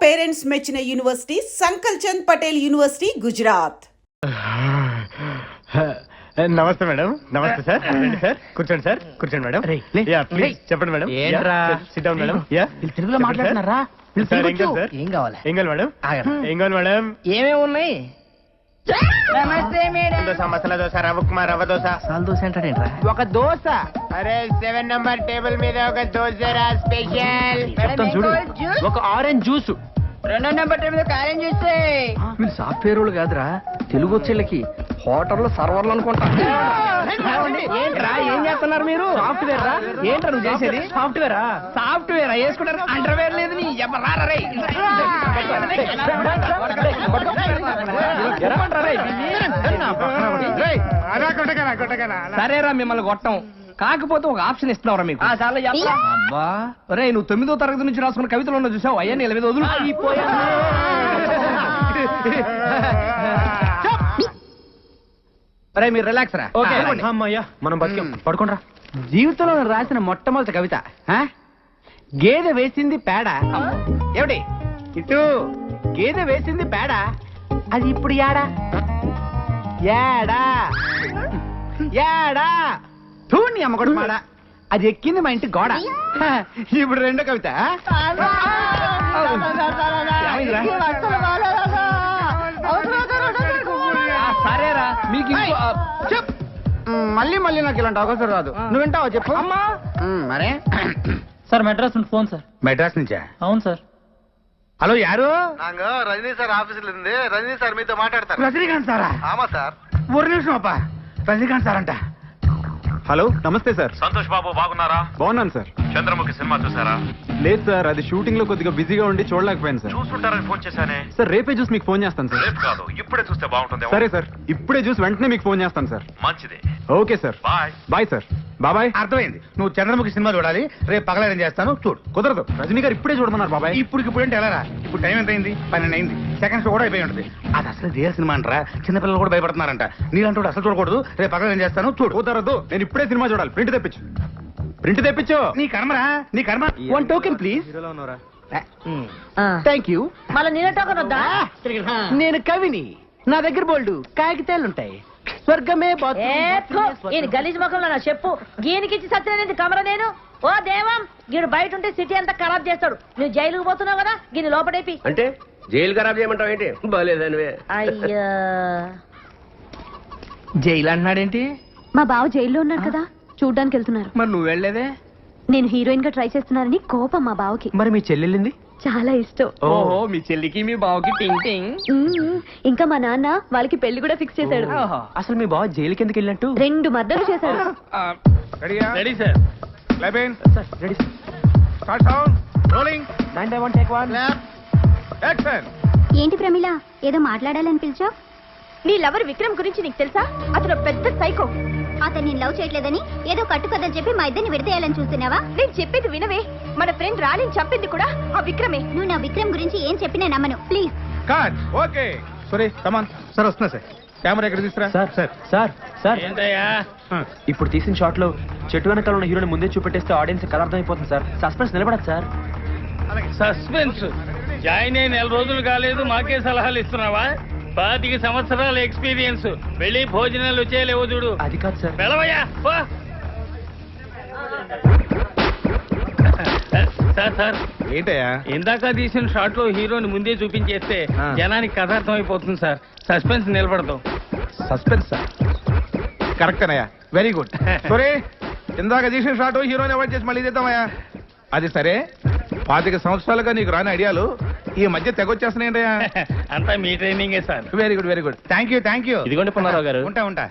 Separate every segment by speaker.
Speaker 1: Parents మెచ్చిన university సంకల్ Chand Patel university Gujarat.
Speaker 2: నమస్తే madam. నమస్తే సార్. రండి సార్, కూర్చోండి సార్. కూర్చోండి మేడం. ప్లీజ్ చెప్పండి మేడం. SIT down madam.
Speaker 3: తెలుగులో మాట్లాడుతున్నారా?
Speaker 2: ఏం కావాలి
Speaker 3: ఏం కావాలి?
Speaker 2: ఏం కావాలి మేడం? ఏం కావాలి మేడం?
Speaker 3: ఏమేమి ఉన్నాయి? నమస్తే మేడం.
Speaker 2: దోశ, మసాలా దోశ, రవ్వ ఉప్మా, రవ్వ దోశ.
Speaker 3: మసాలా దోశ అంటాడేంట్రా?
Speaker 2: ఒక దోశ. అరే 7 నంబర్ టేబుల్ మీద ఒక దోశ రా స్పెషల్.
Speaker 3: చెప్తాను చూడు.
Speaker 2: ఒక ఆరెంజ్ జ్యూస్.
Speaker 3: 2వ నెంబర్ టేబుల్ మీద కారం చూస్తే మీరు సాఫ్ట్వేర్ వాళ్ళు కాదురా, తెలుగు వచ్చేళ్ళకి హోటల్లో సర్వర్లు అనుకుంటా. ఏంట్రా ఏం చేస్తున్నారు మీరు? సాఫ్ట్వేర్ రా. ఏంట్రా నువ్వు చేసేది? సాఫ్ట్వేరా? సాఫ్ట్వేర్ వేసుకుంటారు. అండర్వేర్ లేదు నీ సరేరా, మిమ్మల్ని కొట్టం. కాకపోతే ఒక ఆప్షన్ ఇస్తున్నావురా మీకు. అబ్బా రే, నువ్వు 9వ తరగతి నుంచి రాసుకున్న కవితలు ఉన్న చూసావు. అయ్యా నీళ్ళ మీద వదులు. రే మీరు రిలాక్స్ రా.
Speaker 2: మనం బతికాం.
Speaker 3: పడుకోండి. జీవితంలో నేను రాసిన మొట్టమొదటి కవిత గేదె వేసింది పేడ. ఏమిటి ఇటు గేదె వేసింది పేడ, అది ఇప్పుడు యాడా యాడా యాడా చూడండి అమ్మగొడు మాడ, అది ఎక్కింది మా ఇంటి గోడ. ఇప్పుడు రెండో కవిత. సరేరా మీకు మళ్ళీ మళ్ళీ నాకు ఇలాంటి అవకాశం రాదు. నువ్వు వింటావా చెప్పు. అమ్మా మరే
Speaker 4: సార్ మెడ్రాస్ నుండి ఫోన్ సార్.
Speaker 2: మెడ్రాస్ నుంచా?
Speaker 4: అవును సార్.
Speaker 2: హలో యారు?
Speaker 5: நாங்க ரஜினி சார் ஆபீஸ்ல இருந்து ரஜினி சார் மீது மாட்டாడతారు.
Speaker 2: రజనీకాంత్ సారా?
Speaker 5: ஆமா சார்.
Speaker 2: ఒక నిమిషం అప్ప. రజనీకాంత్ సార్ అంట.
Speaker 6: హలో నమస్తే సార్.
Speaker 5: సంతోష్ బాబు బాగున్నారా?
Speaker 6: బాగున్నాను సార్.
Speaker 5: చంద్రముఖి సినిమా చూసారా?
Speaker 6: లేదు సార్, అది షూటింగ్ లో కొద్దిగా బిజీగా ఉండి చూడలేకపోయాను సార్.
Speaker 5: చూస్తుంటారని ఫోన్ చేశానే.
Speaker 6: సార్ రేపే చూసి మీకు ఫోన్ చేస్తాను సార్.
Speaker 5: రేపు కాదు, ఇప్పుడే చూస్తే బాగుంటుంది.
Speaker 6: సరే సార్, ఇప్పుడే చూసి వెంటనే మీకు ఫోన్ చేస్తాను సార్.
Speaker 5: మంచిది.
Speaker 6: Okay sir.
Speaker 5: Bye.
Speaker 6: Bye sir. బాబాయ్.
Speaker 2: అర్థమైంది. నువ్వు చంద్రముఖి సినిమా చూడాలి. రేపు పగలేదని చేస్తాను చూడు.
Speaker 6: కుదరదు, రజనీ గారు ఇప్పుడే చూడమన్నారు బాబాయ్.
Speaker 2: ఇప్పుడు అంటే ఎలా రా? ఇప్పుడు టైం ఎంత అయింది? 12 అయింది. సెకండ్స్ కూడా అయిపోయి ఉంటుంది. అది అసలు రియల్ సినిమా అంటారా? చిన్నపిల్లలు కూడా భయపడుతున్నారంట. నీలంటూ అసలు చూడకూడదు. రేపు పగలేదని చేస్తాను చూడు.
Speaker 6: కుదరదు, నేను ఇప్పుడే సినిమా చూడాలి. ప్రింట్ తెప్పించు. ప్రింట్ తెప్పించు.
Speaker 2: నీ కర్మరా, నీ కర్మ. 1 టోకెన్ ప్లీజ్. Thank you.
Speaker 3: మళ్ళీ నేను టోకన్ వద్దా? నేను కవిని, నా దగ్గర బోల్డు కాగితాలుంటాయి. స్వర్గమే గలీజ్ ముఖంలో నా చెప్పు గీనికిచ్చి సత్యనేది కమర. నేను ఓ దేవం, గీడు బయట ఉంటే సిటీ అంతా ఖరాబ్ చేస్తాడు. నువ్వు జైలుకు పోతున్నావు కదా, గీని లోపడేపి.
Speaker 7: అంటే జైలు ఖరాబ్ చేయమంటావు ఏంటి? బాలేదనివే.
Speaker 3: అయ్యా జైలు అంటున్నాడేంటి?
Speaker 8: మా బావ జైల్లో ఉన్నారు కదా, చూడ్డానికి వెళ్తున్నారు.
Speaker 3: మరి నువ్వు వెళ్ళలేదే?
Speaker 8: నేను హీరోయిన్ గా ట్రై చేస్తున్నానని కోపం మా బావకి.
Speaker 3: మరి మీ చెల్లెళ్ళింది?
Speaker 8: చాలా ఇష్టం.
Speaker 3: ఓహో, మీ చెల్లికి మీ బావకి టింగ్ టింగ్.
Speaker 8: ఇంకా మా నాన్న వాళ్ళకి పెళ్లి కూడా ఫిక్స్ చేశాడు.
Speaker 3: అసలు మీ బావ జైలుకి ఎందుకు వెళ్ళినట్టు?
Speaker 8: 2 మర్డర్లు చేశాడు.
Speaker 2: Ready sir.
Speaker 3: Ready
Speaker 2: start sound rolling.
Speaker 3: 9 take 1
Speaker 2: action.
Speaker 8: ఏంటి ప్రమిళ, ఏదో మాట్లాడాలని పిలిచావు?
Speaker 9: నీ లవర్ విక్రమ్ గురించి నీకు తెలుసా? అతను పెద్ద సైకో.
Speaker 8: అతను నేను లవ్ చేయట్లేదని ఏదో కట్టుకథలు చెప్పి మా ఇద్దరిని విడతేయాలని చూస్తున్నావా?
Speaker 9: నేను చెప్పేది వినవే. మన ఫ్రెండ్ రాణిని చంపింది కూడా ఆ విక్రమే.
Speaker 8: నువ్వు నా విక్రమ్ గురించి ఏం చెప్పినా నమ్మను. Please
Speaker 2: cut. ఓకే సరే కమాన్. సార్ వస్తున్నా సార్. కెమెరా ఎక్కడ తీసుకురా.
Speaker 3: సార్ సార్ సార్ సార్ ఇప్పుడు తీసిన షాట్ లో చెట్టు వెనకాల ఉన్న హీరోని ముందే చూపెట్టేస్తే ఆడియన్స్ కథ అర్థమైపోతుంది సార్. సస్పెన్స్ నిలబడదు సార్.
Speaker 4: సస్పెన్స్ జాయిన్ అయి 4 రోజులు కాలేదు, మాకే సలహాలు ఇస్తున్నావా? 25 సంవత్సరాల ఎక్స్పీరియన్స్. వెళ్ళి భోజనాలు వచ్చేలేవో చూడు.
Speaker 3: అది కాదు సార్.
Speaker 4: వెళ్ళవయ్యా. సార్ సార్
Speaker 2: ఏంటయ్యా?
Speaker 4: ఇందాక తీసిన షాట్ లో హీరోని ముందే చూపించేస్తే జనానికి కథ అర్థమైపోతుంది సార్. సస్పెన్స్ నిలబడతాం.
Speaker 2: Suspense sir. కరెక్ట్ అన్నయ్యా, వెరీ గుడ్. సరే ఇందాక తీసిన షాట్ హీరోని అవాయిడ్ చేసి మళ్ళీ చేద్దామయ్యా. అది సరే, 25 సంవత్సరాలుగా నీకు రాని ఐడియాలు ఈ మధ్య తెగొచ్చేస్తున్నాయంటయ్యా.
Speaker 4: అంతా మీ ట్రైనింగే sir.
Speaker 2: Very good very good. Thank you.
Speaker 4: ఇదిగోండి పున్నారావు గారు.
Speaker 2: ఉంటా.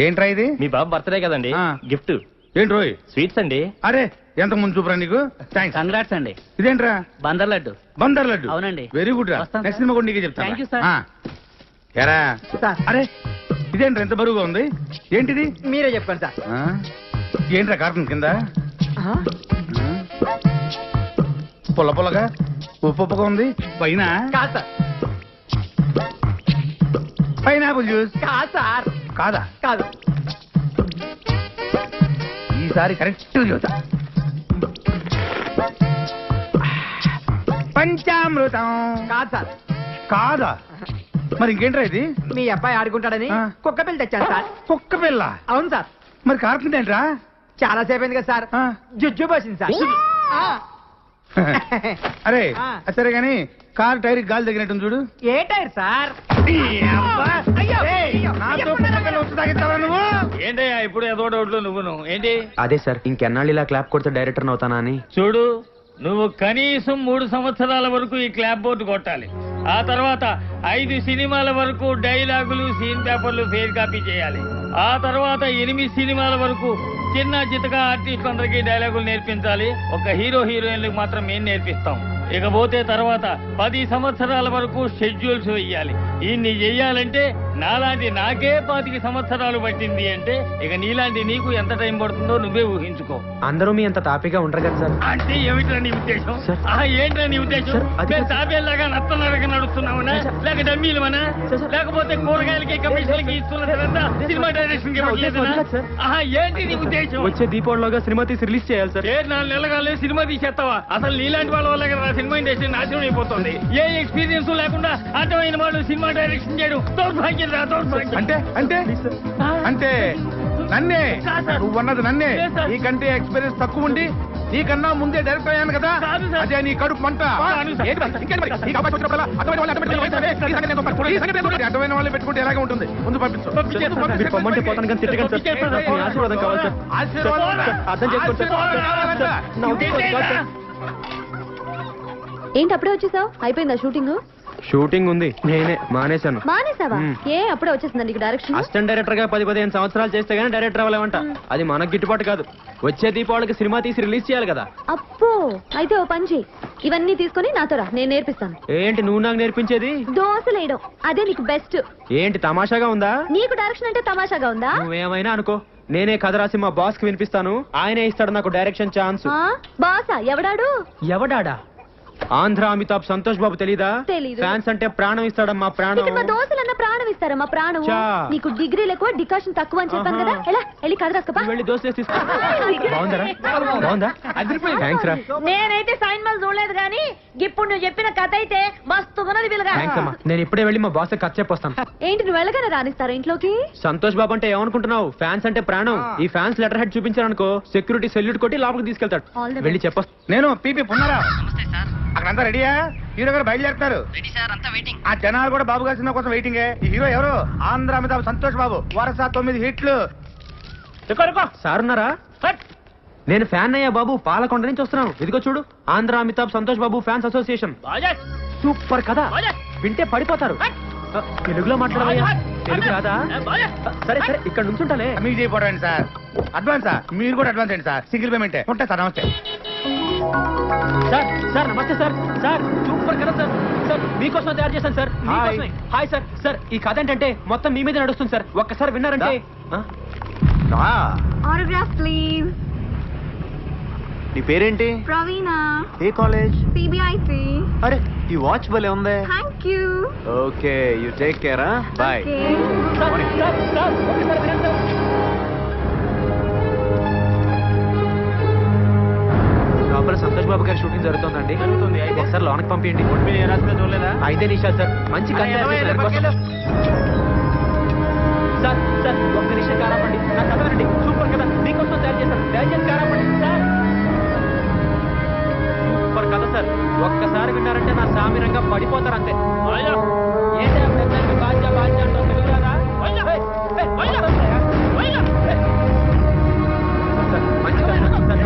Speaker 2: ఏంట్రా ఇది?
Speaker 4: మీ బాబు బర్త్డే కదండి, గిఫ్ట్.
Speaker 2: ఏంటి రోయ్?
Speaker 4: స్వీట్స్ అండి.
Speaker 2: అరే ఎంత ముందు చూపురా నీకు. థ్యాంక్స్.
Speaker 4: కంగ్రాట్స్ అండి.
Speaker 2: ఇదేంట్రా?
Speaker 4: బందర్ లడ్డు.
Speaker 2: బందర్ లడ్డు.
Speaker 4: అవునండి.
Speaker 2: వెరీ గుడ్ రా.
Speaker 4: వస్తాను
Speaker 2: నెక్స్ట్ సినిమా కూడా నీకే చెప్తాను.
Speaker 4: Thank you sir.
Speaker 2: ఎరా అరే ఇదేంట్రా ఎంత బరువుగా ఉంది? ఏంటిది?
Speaker 3: మీరే చెప్పండి సార్.
Speaker 2: ఏంట్రా కార్టూన్ కింద పుల్లగా ఉప్పుగా ఉంది? పైన
Speaker 3: కాదు సార్.
Speaker 2: Pineapple juice.
Speaker 3: కాదు సార్.
Speaker 2: కాదా?
Speaker 3: కాదు.
Speaker 2: ఈసారి కరెక్ట్ చూసా. పంచామృతం
Speaker 3: కాదు సార్,
Speaker 2: కాదా? మరి ఇంకేంట్రా ఇది?
Speaker 3: మీ అబ్బాయి ఆడుకుంటాడని
Speaker 2: ఆ.
Speaker 3: కుక్క పిల్ల తెచ్చాను సార్.
Speaker 2: కుక్క పిల్ల?
Speaker 3: అవును సార్,
Speaker 2: మరి కారుతుందేంట్రా?
Speaker 3: చాలా సేపు అయింది కదా సార్,
Speaker 2: ఆ.
Speaker 3: జుజ్జు పోసింది సార్. ఆ.
Speaker 2: అరే
Speaker 3: ఆ.
Speaker 2: సరే గాని కారు టైర్ గాలి తగినట్టు చూడు.
Speaker 3: ఏ టైర్ సార్?
Speaker 2: నాతో కుక్క పిల్ల వచ్చి తాగిస్తావా నువ్వు?
Speaker 4: ఏంటయ్యా ఇప్పుడు ఏదో డౌట్లు నువ్వును ఏంటి?
Speaker 6: అదే సార్ ఇంకెన్నాళ్ళు ఇలా క్లాప్ కొడితే డైరెక్టర్ అవుతానా అని.
Speaker 4: చూడు, నువ్వు కనీసం 3 సంవత్సరాల వరకు ఈ క్లాప్ బోర్డు కొట్టాలి. ఆ తర్వాత 5 సినిమాల వరకు డైలాగులు, సీన్ పేపర్లు ఫెయిర్ కాపీ చేయాలి. ఆ తర్వాత 8 సినిమాల వరకు చిన్న చితక ఆర్టిస్ట్ అందరికీ డైలాగులు నేర్పించాలి. ఒక హీరోయిన్లకు మాత్రం మేము నేర్పిస్తాం. ఇకపోతే తర్వాత 10 సంవత్సరాల వరకు షెడ్యూల్స్ వెయ్యాలి. ఇన్ని చెయ్యాలంటే నాలాంటి నాకే 25 సంవత్సరాలు పట్టింది అంటే ఇక నీలాంటి నీకు ఎంత టైం పడుతుందో నువ్వే ఊహించుకో.
Speaker 6: అందరూ మీ అంత తాపిగా ఉండరు కదా సార్.
Speaker 4: అంటే ఏమిట్రా నీ ఉద్దేశం?
Speaker 6: సార్.
Speaker 4: ఏంట్రా నీ ఉద్దేశం?
Speaker 6: సార్, అది
Speaker 4: మేము
Speaker 6: కాదు.
Speaker 4: తాబేలాగా నత్తలాగా నడుస్తున్నామనా, లేక డమ్మీలమనా, లేకపోతే కూరగాయలకి కమిషన్లకి ఇస్తున్నదంతా సినిమా డైరెక్షన్ కి ఇవ్వట్లేదనా?
Speaker 6: సార్.
Speaker 4: ఏంటి నీ ఉద్దేశం?
Speaker 6: వచ్చే దీపావళిలోగా సినిమా తీసి రిలీజ్ చేయాలి సార్.
Speaker 4: 4 నెలలుగానే సినిమా తీసేస్తావా? అసలు నీలాంటి వాళ్ళ వల్ల కదా సినిమా ఇండస్ట్రీ నాశనం అయిపోతుంది. ఏ ఎక్స్పీరియన్స్ లేకుండా అర్థమైన వాళ్ళు సినిమా డైరెక్షన్ చేయడం దౌర్భాగ్యం రా, దౌర్భాగ్యం.
Speaker 2: అంటే అంటే అంటే నన్నే
Speaker 4: కాదు సార్.
Speaker 2: నువ్వు అన్నది నన్నే.
Speaker 4: లేదు సార్.
Speaker 2: నీకంటే ఎక్స్పీరియన్స్ తక్కువ ఉండి నీకన్నా ముందే డైరెక్ట్ అయ్యాను కదా.
Speaker 4: కాదు సార్.
Speaker 2: అదే నీ కడుపు మంట.
Speaker 4: కాదు సార్.
Speaker 2: ఏంటి మరి? ఇంకేంటి మరి? నీకు అవకాశం వచ్చినప్పుడల్లా అర్థమైన వాళ్ళు అర్థమైన వాళ్ళు ఈ సంగతి నేను చూస్తాను. ఈ సంగతి నేను చూస్తాను. అర్థమైన వాళ్ళు పెట్టుకుంటే ఎలాగే ఉంటుంది. ముందు పంపించు.
Speaker 6: మీరు పొమ్మంటే పోతాను కానీ తిట్టకండి సార్. నాకు మీ ఆశీర్వాదం కావాలి సార్.
Speaker 2: ఆశీర్వాదం
Speaker 6: సార్, అర్థం చేసుకోండి సార్.
Speaker 2: ఆశీర్వాదం
Speaker 6: సార్, నా ఉద్దేశం కాదు సార్.
Speaker 9: ఏంటి అప్పుడే వచ్చేసావు? అయిపోయిందా షూటింగ్?
Speaker 6: షూటింగ్ ఉంది, నేనే మానేశాను.
Speaker 9: మానేసావా?
Speaker 6: మ్.
Speaker 9: ఏ అప్పుడే వచ్చేసిందా నీకు డైరెక్షన్?
Speaker 6: అసిస్టెంట్ డైరెక్టర్ గా 10-15 సంవత్సరాలు చేస్తే గానీ డైరెక్టర్ అవ్వలేమంట. అది మనకు గిట్టుబాటు కాదు. వచ్చే దీపావళికి సినిమా తీసి రిలీజ్ చేయాలి కదా.
Speaker 9: అప్పో, అయితే ఓ పని చెయ్యి, ఇవన్నీ తీసుకొని నాతో రా, నేను నేర్పిస్తాను.
Speaker 6: ఏంటి నువ్వు నాకు నేర్పించేది?
Speaker 9: దోశలేయడం, అదే నీకు బెస్ట్.
Speaker 6: ఏంటి తమాషాగా ఉందా?
Speaker 9: నీకు డైరెక్షన్ అంటే తమాషాగా ఉందా?
Speaker 6: నువ్వేమైనా అనుకో, నేనే కథ రాసి మా బాస్ కి వినిపిస్తాను. ఆయనే ఇస్తాడు నాకు డైరెక్షన్ ఛాన్స్.
Speaker 9: ఆ? బాసా? ఎవడాడు?
Speaker 6: ఎవడాడా? ఆంధ్ర అమితాబ్ సంతోష్ బాబు తెలీదా?
Speaker 9: తెలీదు.
Speaker 6: ఫ్యాన్స్ అంటే ప్రాణం ఇస్తాడమ్మా, ప్రాణం.
Speaker 9: ఇక్కడ మా దోశలన్న ప్రాణం ఇస్తారా? మా ప్రాణం.
Speaker 6: చా.
Speaker 9: నీకు డిగ్రీలు ఎక్కువ, డికాషన్ తక్కువ అని చెప్పాను కదా. ఎలా వెళ్ళి కథ రాసుకోపా.
Speaker 6: వెళ్ళి దోశ తీసుకో. బాగుందరా? బాగుందా? థ్యాంక్స్ రా.
Speaker 9: నేనైతే సైన్ మల్ చూడలేదు కానీ ఇప్పుడు నువ్వు చెప్పిన కథ అయితే మస్తున్నది విలుగా.
Speaker 6: థ్యాంక్స్ అమ్మా. నేను ఇప్పుడే వెళ్ళి మా బాస్ కథ చెప్పొస్తాను.
Speaker 9: ఏంటి నువ్వు వెళ్ళగానే రానిస్తారా ఇంట్లోకి?
Speaker 6: సంతోష్ బాబు అంటే ఏమనుకుంటున్నావు? ఫ్యాన్స్ అంటే ప్రాణం. ఈ ఫ్యాన్స్ లెటర్ హెడ్ చూపించారనుకో, సెక్యూరిటీ సెల్యూట్ కొట్టి లోపలికి తీసుకెళ్తాడు.
Speaker 9: All the best.
Speaker 6: వెళ్ళి చెప్పొస్తా.
Speaker 2: నేను పీపీ పున్నారా. అక్కడంతా రెడీయా? హీరో గారు బయలుదేరుతారు. ఆ జనాలు కూడా బాబు గారి సినిమా కోసం వెయిటింగే. ఈ హీరో ఎవరు? ఆంధ్ర అమితాబ్ సంతోష్ బాబు. వరుస 9 హిట్లు.
Speaker 6: సార్ ఉన్నారా? నేను ఫ్యాన్ అయ్యా బాబు, పాలకొండ నుంచి వస్తున్నాను. ఇదిగో చూడు, Andhra Amitabh Santosh Babu fans association. Super కదా, వింటే పడిపోతారు. తెలుగులో మాట్లాడవయ్యా. తెలుగు రాదా? సరే సరే, ఇక్కడ నుంచుంటాలే.
Speaker 2: మీకు చేయకపోవడం సార్. అడ్వాన్సా? మీరు కూడా అడ్వాన్స్ అండి సార్. సింగిల్ పేమెంటే ఉంటాయి సార్. నమస్తే
Speaker 6: సార్. సార్ నమస్తే సార్. సార్ సూపర్ కదా సార్. సార్ మీకోసం తయారు చేశాను సార్. మీకోసమే. Hi sir. సార్ ఈ కథ ఏంటంటే మొత్తం మీ మీద నడుస్తుంది సార్. ఒక్కసారి విన్నారంటే.
Speaker 8: Autograph please.
Speaker 5: నీ పేరేంటి?
Speaker 8: ప్రవీణ.
Speaker 5: ఏ కాలేజ్?
Speaker 8: సిబిఐసి.
Speaker 5: అరే ఈ వాచ్ భలే ఉందే.
Speaker 8: Thank you.
Speaker 5: Okay you take care. Bye.
Speaker 6: Sir sir sir ఒక్కసారి వినండి సార్. లోపల సంతోష్ బాబు గారి షూటింగ్ జరుగుతుందండి. ఒకసారి లోనకి పంపించండి.
Speaker 4: చూడలేదా?
Speaker 6: 5 నిమిషాలు సార్. మంచి కథ తయారు చేశారు దానికోసం. సార్ సార్ ఒక్క నిమిషం కారాపండి. నా కథ వినండి. సూపర్ కదా, మీకోసం తయారు చేశారు. దయచేసి కారాపండి సార్. సూపర్ కథ సార్. ఒక్కసారి విన్నారంటే నా సామిరంగా పడిపోతారు అంతే. ఏంటి పెద్దలకి బాధ్య బాధ్య అంటావు? తెలుగు రాదా? సార్, మంచి కథ. సార్,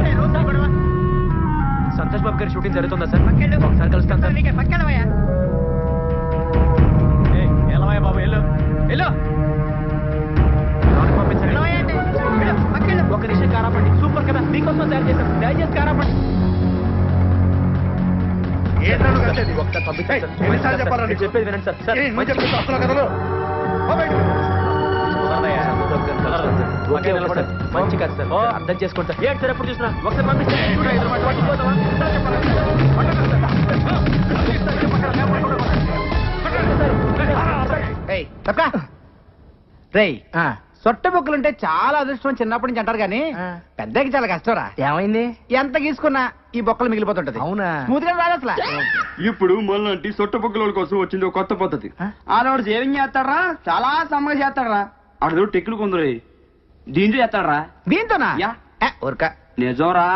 Speaker 6: సంతోష్ బాబు గారి షూటింగ్ జరుగుతుందా సార్? ఒకసారి కలుస్తాను సార్.
Speaker 4: ఎలవయ్య బాబు వెళ్ళు వెళ్ళు.
Speaker 6: లోనకి పంపించండి. ఒక నిమిషం కారాపండి. సూపర్ కదా, మీకోసం తయారు చేశారు. దయచేసి కారాపండి.
Speaker 2: ఏంటన్నా కలిసేది?
Speaker 6: ఒకసారి పంపించండి సార్.
Speaker 2: ఎన్నిసార్లు చెప్పాలా నీకు?
Speaker 6: చెప్పేది వినండి సార్. సార్
Speaker 2: ఏ, నువ్వు చెప్పేది వస్తున్నా కథలు. ఓ బయటికి.
Speaker 6: Okay okay sir. మంచి కథ సార్. అర్థం చేసుకోండి సార్. ఏంటి సార్ ఎప్పుడు చూసినా ఒకసారి పంపించండి.
Speaker 2: ఏయ్, తప్పకా?
Speaker 3: రేయ్, సొట్ట బొక్కలుంటే చాలా అదృష్టం అని చిన్నప్పటి నుంచి అంటారు కానీ పెద్దకి చాలా కష్టంరా. ఏమైంది? ఎంత గీసుకున్నా ఈ బొక్కలు మిగిలిపోతుంటది. అవునా? స్మూత్ గా రాదు అసలు.
Speaker 10: ఇప్పుడు మనలాంటి సొట్టపొక్కల కోసం వచ్చింది ఒక కొత్త పద్ధతి. ఆడవాడు సేవింగ్ చేస్తాడరా, చాలా సమ్మగా చేస్తాడరా. ఆడదో టెక్లు కొందరు దీంట్లో చేస్తాడరా.
Speaker 3: దీంతోనా?
Speaker 10: యా.
Speaker 3: ఊరక
Speaker 10: నిజంరా.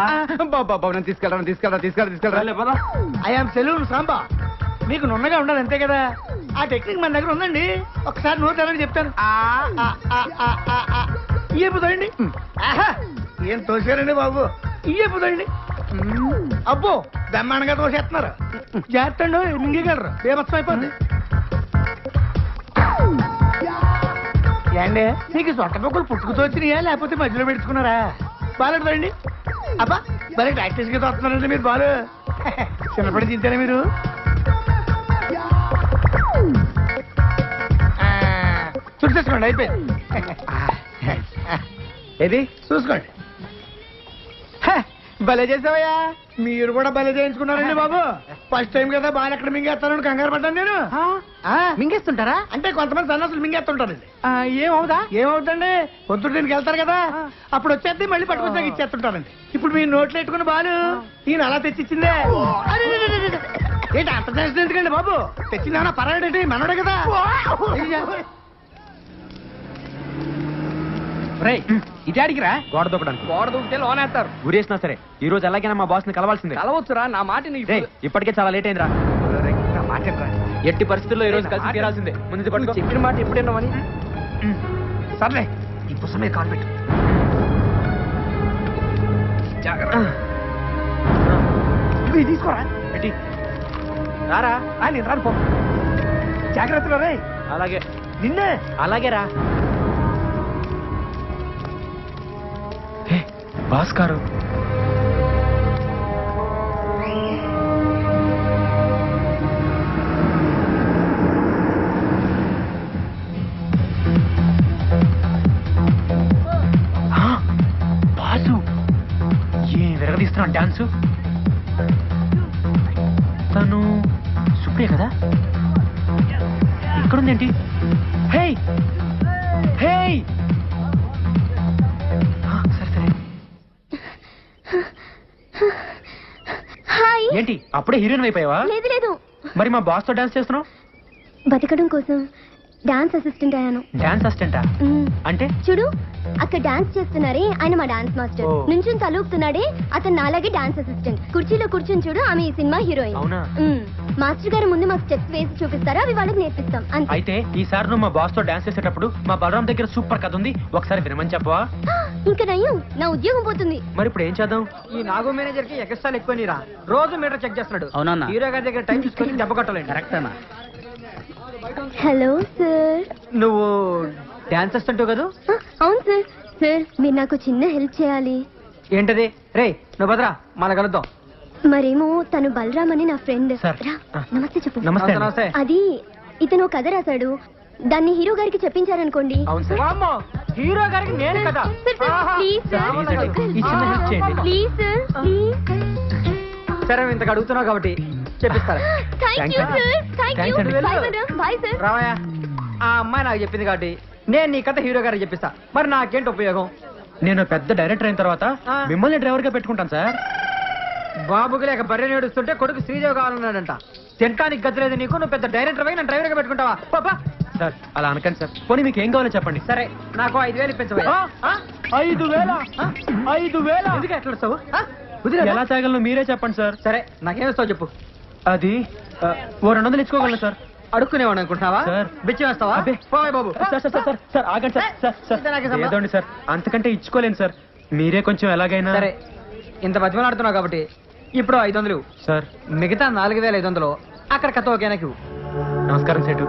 Speaker 3: తీసుకెళ్ళరా. I'm salon Samba. మీకు నున్నగా ఉండాలి అంతే కదా. ఆ టెక్నిక్ మన దగ్గర ఉందండి. ఒకసారి నోటాలని చెప్తాను. ఇయ్యపోతాయండి. ఏం తోసారండి బాబు. ఇయ్యపోతాయండి. అబ్బో బ్రహ్మాండంగా తోసేస్తున్నారు. చేస్తండు మింగగలరు. బేమత్సం అయిపోతుంది. ఏండి మీకు సొట్ట పొక్కలు పుట్టుకుతో వచ్చినాయా లేకపోతే మధ్యలో పెట్టుకున్నారా? బాగాలేదండి. అబ్బా భలే ప్రాక్టీస్ గా తోస్తున్నారండి మీరు. బాలు చిన్నప్పటి తింటారా మీరు? చూసేసుకోండి అయిపోయింది. ఏది చూసుకోండి. భలే చేసావయ్యా. మీరు కూడా భలే చేయించుకున్నారండి బాబు. ఫస్ట్ టైం కదా బాగా ఎక్కడ మింగేస్తానని కంగారు పడ్డాను నేను. మింగేస్తుంటారా? అంటే కొంతమంది సన్నాసులు మింగేస్తుంటారండి. ఏమవుతండి? పొద్దున్న దీనికి వెళ్తారు కదా, అప్పుడు వచ్చేది మళ్ళీ పట్టుకొచ్చాక ఇచ్చేస్తుంటారండి. ఇప్పుడు మీరు నోట్లు పెట్టుకుని బాలు ఈయన అలా తెచ్చిచ్చిందే. ఏంటి అంత చేస్తుంది ఎందుకండి బాబు? తెచ్చిందేమన్నా పర్వాలేంటి? మనోడే కదా. ఇటాడికిరా
Speaker 6: గోడ దూకడానికి.
Speaker 10: గోడ దూకితే లోనేస్తారు.
Speaker 6: ఊరేసినా సరే ఈ రోజు ఎలాగైనా మా బాస్ ని కలవాల్సిందే.
Speaker 10: కలవచ్చురా, నా మాట
Speaker 6: ఇప్పటికే చాలా లేట్ అయిందిరా.
Speaker 3: మాట్లాడరా.
Speaker 6: ఎట్టి పరిస్థితుల్లో ఈ రోజు కలిసి తీరాల్సిందే. ముందు పట్టుకో.
Speaker 10: చెప్పిన మాట ఎప్పుడైనామని.
Speaker 3: సర్లే ఈ పుస్తకం మీద కాల్ పెట్టు. ఇవి తీసుకోరా.
Speaker 6: పెట్టి రారా.
Speaker 3: నేను రాను పో. జాగ్రత్తగా రే.
Speaker 6: అలాగే
Speaker 3: నిన్నే.
Speaker 6: అలాగే రా. బాస్ గారు బాసు ఏ విరగదీస్తున్నాడు డాన్సు. తను సుప్రియ కదా. ఇక్కడుందేంటి? హే హే
Speaker 8: హాయ్.
Speaker 6: ఏంటి అప్పుడే హీరోయిన్ అయిపోయావా?
Speaker 8: లేదు లేదు,
Speaker 6: మరి మా బాస్ తో డాన్స్ చేస్తున్నావు?
Speaker 8: బతకడం కోసం డాన్స్ అసిస్టెంట్ అయ్యాను.
Speaker 6: డాన్స్ అసిస్టెంట్ అంటే?
Speaker 8: చూడు అక్కడ డాన్స్ చేస్తున్నారే ఆయన మా డాన్స్ మాస్టర్.
Speaker 6: ఓ.
Speaker 8: నుంచుని తలూపుతున్నాడే అతను నాలాగే డాన్స్ అసిస్టెంట్. కుర్చీలో కూర్చుని చూడు ఆమె ఈ సినిమా హీరోయిన్.
Speaker 6: అవునా?
Speaker 8: మాస్టర్ గారు ముందు మాకు స్టెప్స్ వేసి చూపిస్తారా, అవి వాళ్ళకి నేర్పిస్తాం అంతే.
Speaker 6: అయితే ఈసారి నువ్వు మా బాస్ తో డాన్స్ చేసేటప్పుడు మా బలరాం దగ్గర సూపర్ కథ ఉంది, ఒకసారి వినమని చెప్పవా?
Speaker 8: ఇంకా నయ్యం, నా ఉద్యోగం పోతుంది.
Speaker 6: మరి ఇప్పుడు ఏం చేద్దాం?
Speaker 3: ఈ నాగో మేనేజర్ కి ఎక్స్ట్రా ఎక్కువ నీరా. రోజు మీటర్ చెక్ చేస్తున్నాడు.
Speaker 6: అవునా?
Speaker 3: హీరో గారి దగ్గర టైం చూసుకొని దెబ్బ కొట్టాలండి. కరెక్టేనా?
Speaker 8: Hello sir.
Speaker 3: నువ్వు డాన్స్ అసిస్టెంట్ కదా?
Speaker 8: అవును సార్. సార్ మీరు నాకు చిన్న హెల్ప్ చేయాలి.
Speaker 3: ఏంటది? రే నువ్వు భద్రా మన కలుద్దాం.
Speaker 8: మరేమో తను బలరామ్ అని నా ఫ్రెండ్.
Speaker 6: సార్.
Speaker 8: నమస్తే చెప్పు.
Speaker 6: నమస్తే అండి.
Speaker 3: నమస్తే.
Speaker 8: అది ఇతను కథ రాశాడు, దాన్ని హీరో గారికి చెప్పించారనుకోండి.
Speaker 6: అవును సార్.
Speaker 3: వామ్మో, హీరో గారికి నేను కదా.
Speaker 8: ప్లీజ్ సార్,
Speaker 6: ప్లీజ్ అండి, ఈ చిన్న హెల్ప్ చేయండి.
Speaker 8: Please sir, please.
Speaker 3: సరే ఇంతకు అడుగుతున్నావు కాబట్టి చెప్పిస్తారా.
Speaker 8: Thank you sir, thank you.
Speaker 6: Thanks అండి.
Speaker 8: Bye madam, bye sir.
Speaker 3: రావయ్యా. ఆ అమ్మాయి నాకు చెప్పింది కాబట్టి నేను నీ కథ హీరో గారికి చెప్పిస్తా. మరి నాకేంటి ఉపయోగం?
Speaker 6: నేను పెద్ద డైరెక్టర్ అయిన తర్వాత మిమ్మల్ని డ్రైవర్ గా పెట్టుకుంటాను సార్.
Speaker 3: బాబుకి లేక బర్రె నేడుస్తుంటే కొడుకు శ్రీదేవి కావాలన్నాడంట. తింటానికి గతిలేదు నీకు, నువ్వు పెద్ద డైరెక్టర్ అయి నన్ను డ్రైవర్ గా పెట్టుకుంటావా? పాపా
Speaker 6: సార్ అలా అనకండి సార్. పోనీ మీకు ఏం కావాలో చెప్పండి.
Speaker 3: సరే నాకు 5,000 ఇప్పించవా? 5,000? 5,000 ఎందుకు ఎట్లా వస్తావు?
Speaker 6: ఎలా తాగలను మీరే చెప్పండి సార్.
Speaker 3: సరే నాకేమిస్తావు చెప్పు.
Speaker 6: అది ఓ 200 ఇచ్చుకోగలను సార్.
Speaker 3: అడుక్కునేవాడు అనుకుంటున్నావా?
Speaker 6: సార్.
Speaker 3: బిచ్చి వేస్తావా?
Speaker 6: అబ్బే.
Speaker 3: పోయ్ బాబు.
Speaker 6: సార్ సార్ సార్ సార్ ఆగండి సార్. సార్ సార్
Speaker 3: ఇది నాకే సంబంధం.
Speaker 6: ఏదోండి సార్, అంతకంటే ఇచ్చుకోలేను సార్. మీరే కొంచెం ఎలాగైనా.
Speaker 3: సరే ఇంత బతిమలాడుతున్నావు కాబట్టి ఇప్పుడు 500
Speaker 6: సార్.
Speaker 3: మిగతా 4,500 అక్కడ కథ ఓకేనాకి.
Speaker 6: నమస్కారం సేటు.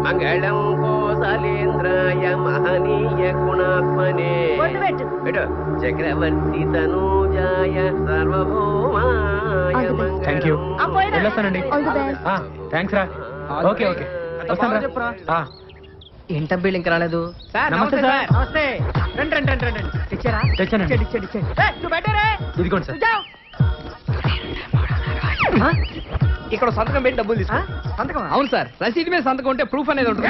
Speaker 7: మంగళం కోసలేంద్రాయ మహనీయ గుణాత్మనే
Speaker 9: బొట్టు పెట్టు.
Speaker 7: పెట్టు. చక్రవర్తి తనూజాయ సర్వభౌమాయ
Speaker 6: థ్యాంక్ యూ.
Speaker 9: ఆ, పోయినా.
Speaker 6: వెళ్ళొస్తానండి.
Speaker 8: All the best.
Speaker 6: థ్యాంక్స్ రా. ఓకే ఓకే వస్తాను
Speaker 3: చెప్పురా.
Speaker 6: రా.
Speaker 3: ఏంట బిల్ ఇంకా రాలేదు.
Speaker 6: నమస్తే సార్.
Speaker 3: నమస్తే. రండి రండి రండి రండి. తెచ్చారా?
Speaker 6: తెచ్చానండి.
Speaker 3: ఇచ్చేయండి, ఇచ్చేయండి. నువ్వు బయట రా.
Speaker 6: ఇదిగోండి సార్.
Speaker 3: జావ్.
Speaker 7: ఇక్కడ సంతకం పెట్టి డబ్బులు తీసుకో.
Speaker 3: సంతకం
Speaker 7: అవును సార్, రసీదు మీద సంతకం ఉంటే ప్రూఫ్ అనేది ఉంటుంది.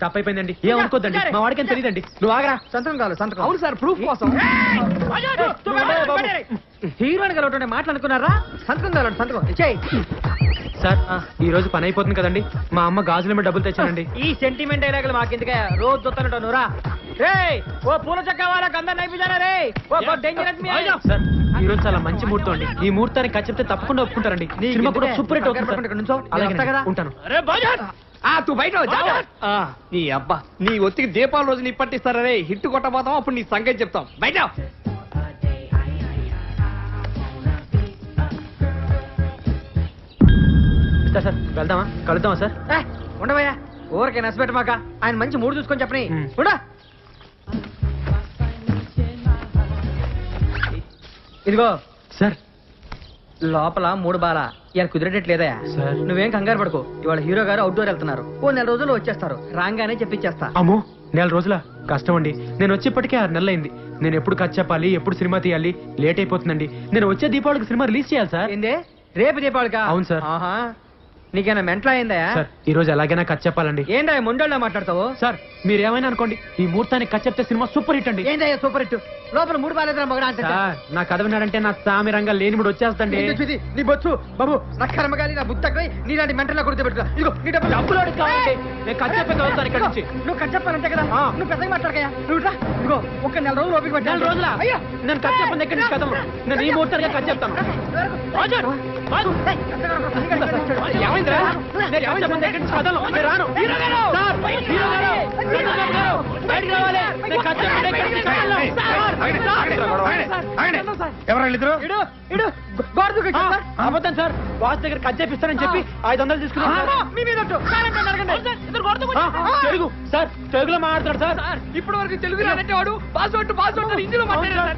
Speaker 6: తప్పైపోయిందండి ఏమనుకోద్దండి మా వాడికి తెలియదండి నువ్వు ఆగరా
Speaker 3: సంతకం కావాలి సంతకం.
Speaker 7: అవును సార్, ప్రూఫ్ కోసం.
Speaker 3: హీరోయిన్ కలవటం మాట్లాడుకున్నారా? సంతకం కావాలి సంతకం ఇచ్చేయి.
Speaker 6: సార్ ఈ రోజు పని అయిపోతుంది కదండి మా అమ్మ గాజుల మీద డబ్బులు తెచ్చానండి
Speaker 3: ఈ సెంటిమెంట్ డైలాగులు మాకెందుకే? రోజు చూస్తానంటావు నువ్వురా. రే ఓ పూల చక్క వాళ్ళకి అందరు నైపుజానా రే. ఓ డేంజరస్ మీ
Speaker 6: సార్ ఈ రోజు చాలా మంచి ముహూర్తం అండి ఈ ముహూర్తానికి ఖర్చు చెప్తే తప్పకుండా ఒప్పుకుంటారండి సినిమా కూడా సూపర్ హిట్ అవుతుంది సార్. అలాగే ఉంటాను.
Speaker 7: తూ బయట నీ అబ్బా నీ ఒత్తికి దీపాల రోజు నీ పట్టిస్తారా రే. హిట్ కొట్టబోతాం, అప్పుడు నీ సంగతి చెప్తాం. బయట
Speaker 6: సార్ వెళ్దామా కలుద్దామా సార్?
Speaker 3: ఉండవయ్యా ఊరికే నచ్చబెట్టమాక. ఆయన మంచి మూడు చూసుకొని చెప్పని ఉండా. ఇదిగో
Speaker 6: సార్
Speaker 3: లోపల 3 బాల ఇలా కుదిరేటట్లేదా?
Speaker 6: సార్.
Speaker 3: నువ్వేం కంగారు పడుకో. ఇవాళ హీరో గారు అవుట్డోర్ వెళ్తున్నారు. ఓ 4 రోజుల్లో వచ్చేస్తారు. రాగానే చెప్పించేస్తా.
Speaker 6: అమ్మో 4 రోజుల కష్టం అండి నేను వచ్చేప్పటికే 6 నెలలు అయింది. నేను ఎప్పుడు ఖర్చు చెప్పాలి ఎప్పుడు సినిమా తీయాలి లేట్ అయిపోతుందండి. నేను వచ్చే దీపావళికి సినిమా రిలీజ్ చేయాలి సార్.
Speaker 3: ఏందే రేపు దీపావళికా?
Speaker 6: అవును సార్.
Speaker 3: ఆహా నీకేనా మెంటల్ అయిందా?
Speaker 6: సార్ ఈ రోజు ఎలాగైనా ఖర్చు చెప్పాలండి.
Speaker 3: ఏందా మొండోళ్ళ మాట్లాడతావు?
Speaker 6: సార్ మీరు ఏమైనా అనుకోండి ఈ ముహూర్తానికి ఖర్చు చెప్తే సినిమా సూపర్ హిట్ అండి.
Speaker 3: ఏందయ్యా సూపర్ హిట్? లోపల 3 బాలేదా మగడా అంటే?
Speaker 6: సార్ నా కథ విన్నాడంటే నా సామి రంగా లేని కూడా వచ్చేస్తండి.
Speaker 3: నీ బొచ్చు బాబు నా కర్మగాలి నా బుద్ధకై నీలాంటి మెంటల్ గుర్తుపెట్టుకో. ఇదిగో నీ డబ్బులు
Speaker 6: కావాలండి నేను ఖర్చు చెప్పే చదువుతాను ఇక్కడ నుంచి.
Speaker 3: నువ్వు ఖర్చు చెప్పాలంటే కదా నువ్వు పెద్దగా మాట్లాడకయ్యా. నువ్వు రా. ఇదిగో ఒక 4 రోజులు ఓపిక పట్టి
Speaker 6: 4 రోజుల
Speaker 3: అయ్యా
Speaker 6: నేను ఖర్చు చెప్పండి ఎక్కడి నుంచి కథలు నేను ఈ ముహూర్తానికి ఖర్చు చెప్తాను. ఏమైందిరా నేను ఎవరు చెప్పండి ఎక్కడి నుంచి కథలు నేను రాను. సార్, హీరో గారు, హీరో గారు, బయటికి రావాలి. నేను ఖర్చు చెప్పండి ఎక్కడి నుంచి కథలు. అబద్ధం సార్ బాస్ దగ్గర ఖర్చు చేపిస్తానని చెప్పి 500 తీసుకున్నాను. తెలుగు సార్ తెలుగులో మాట్లాడతాడు సార్.
Speaker 7: ఇప్పటి వరకు తెలుగు రానంటే వాడు పాస్వర్డ్ హిందీలో మాట్లాడారు.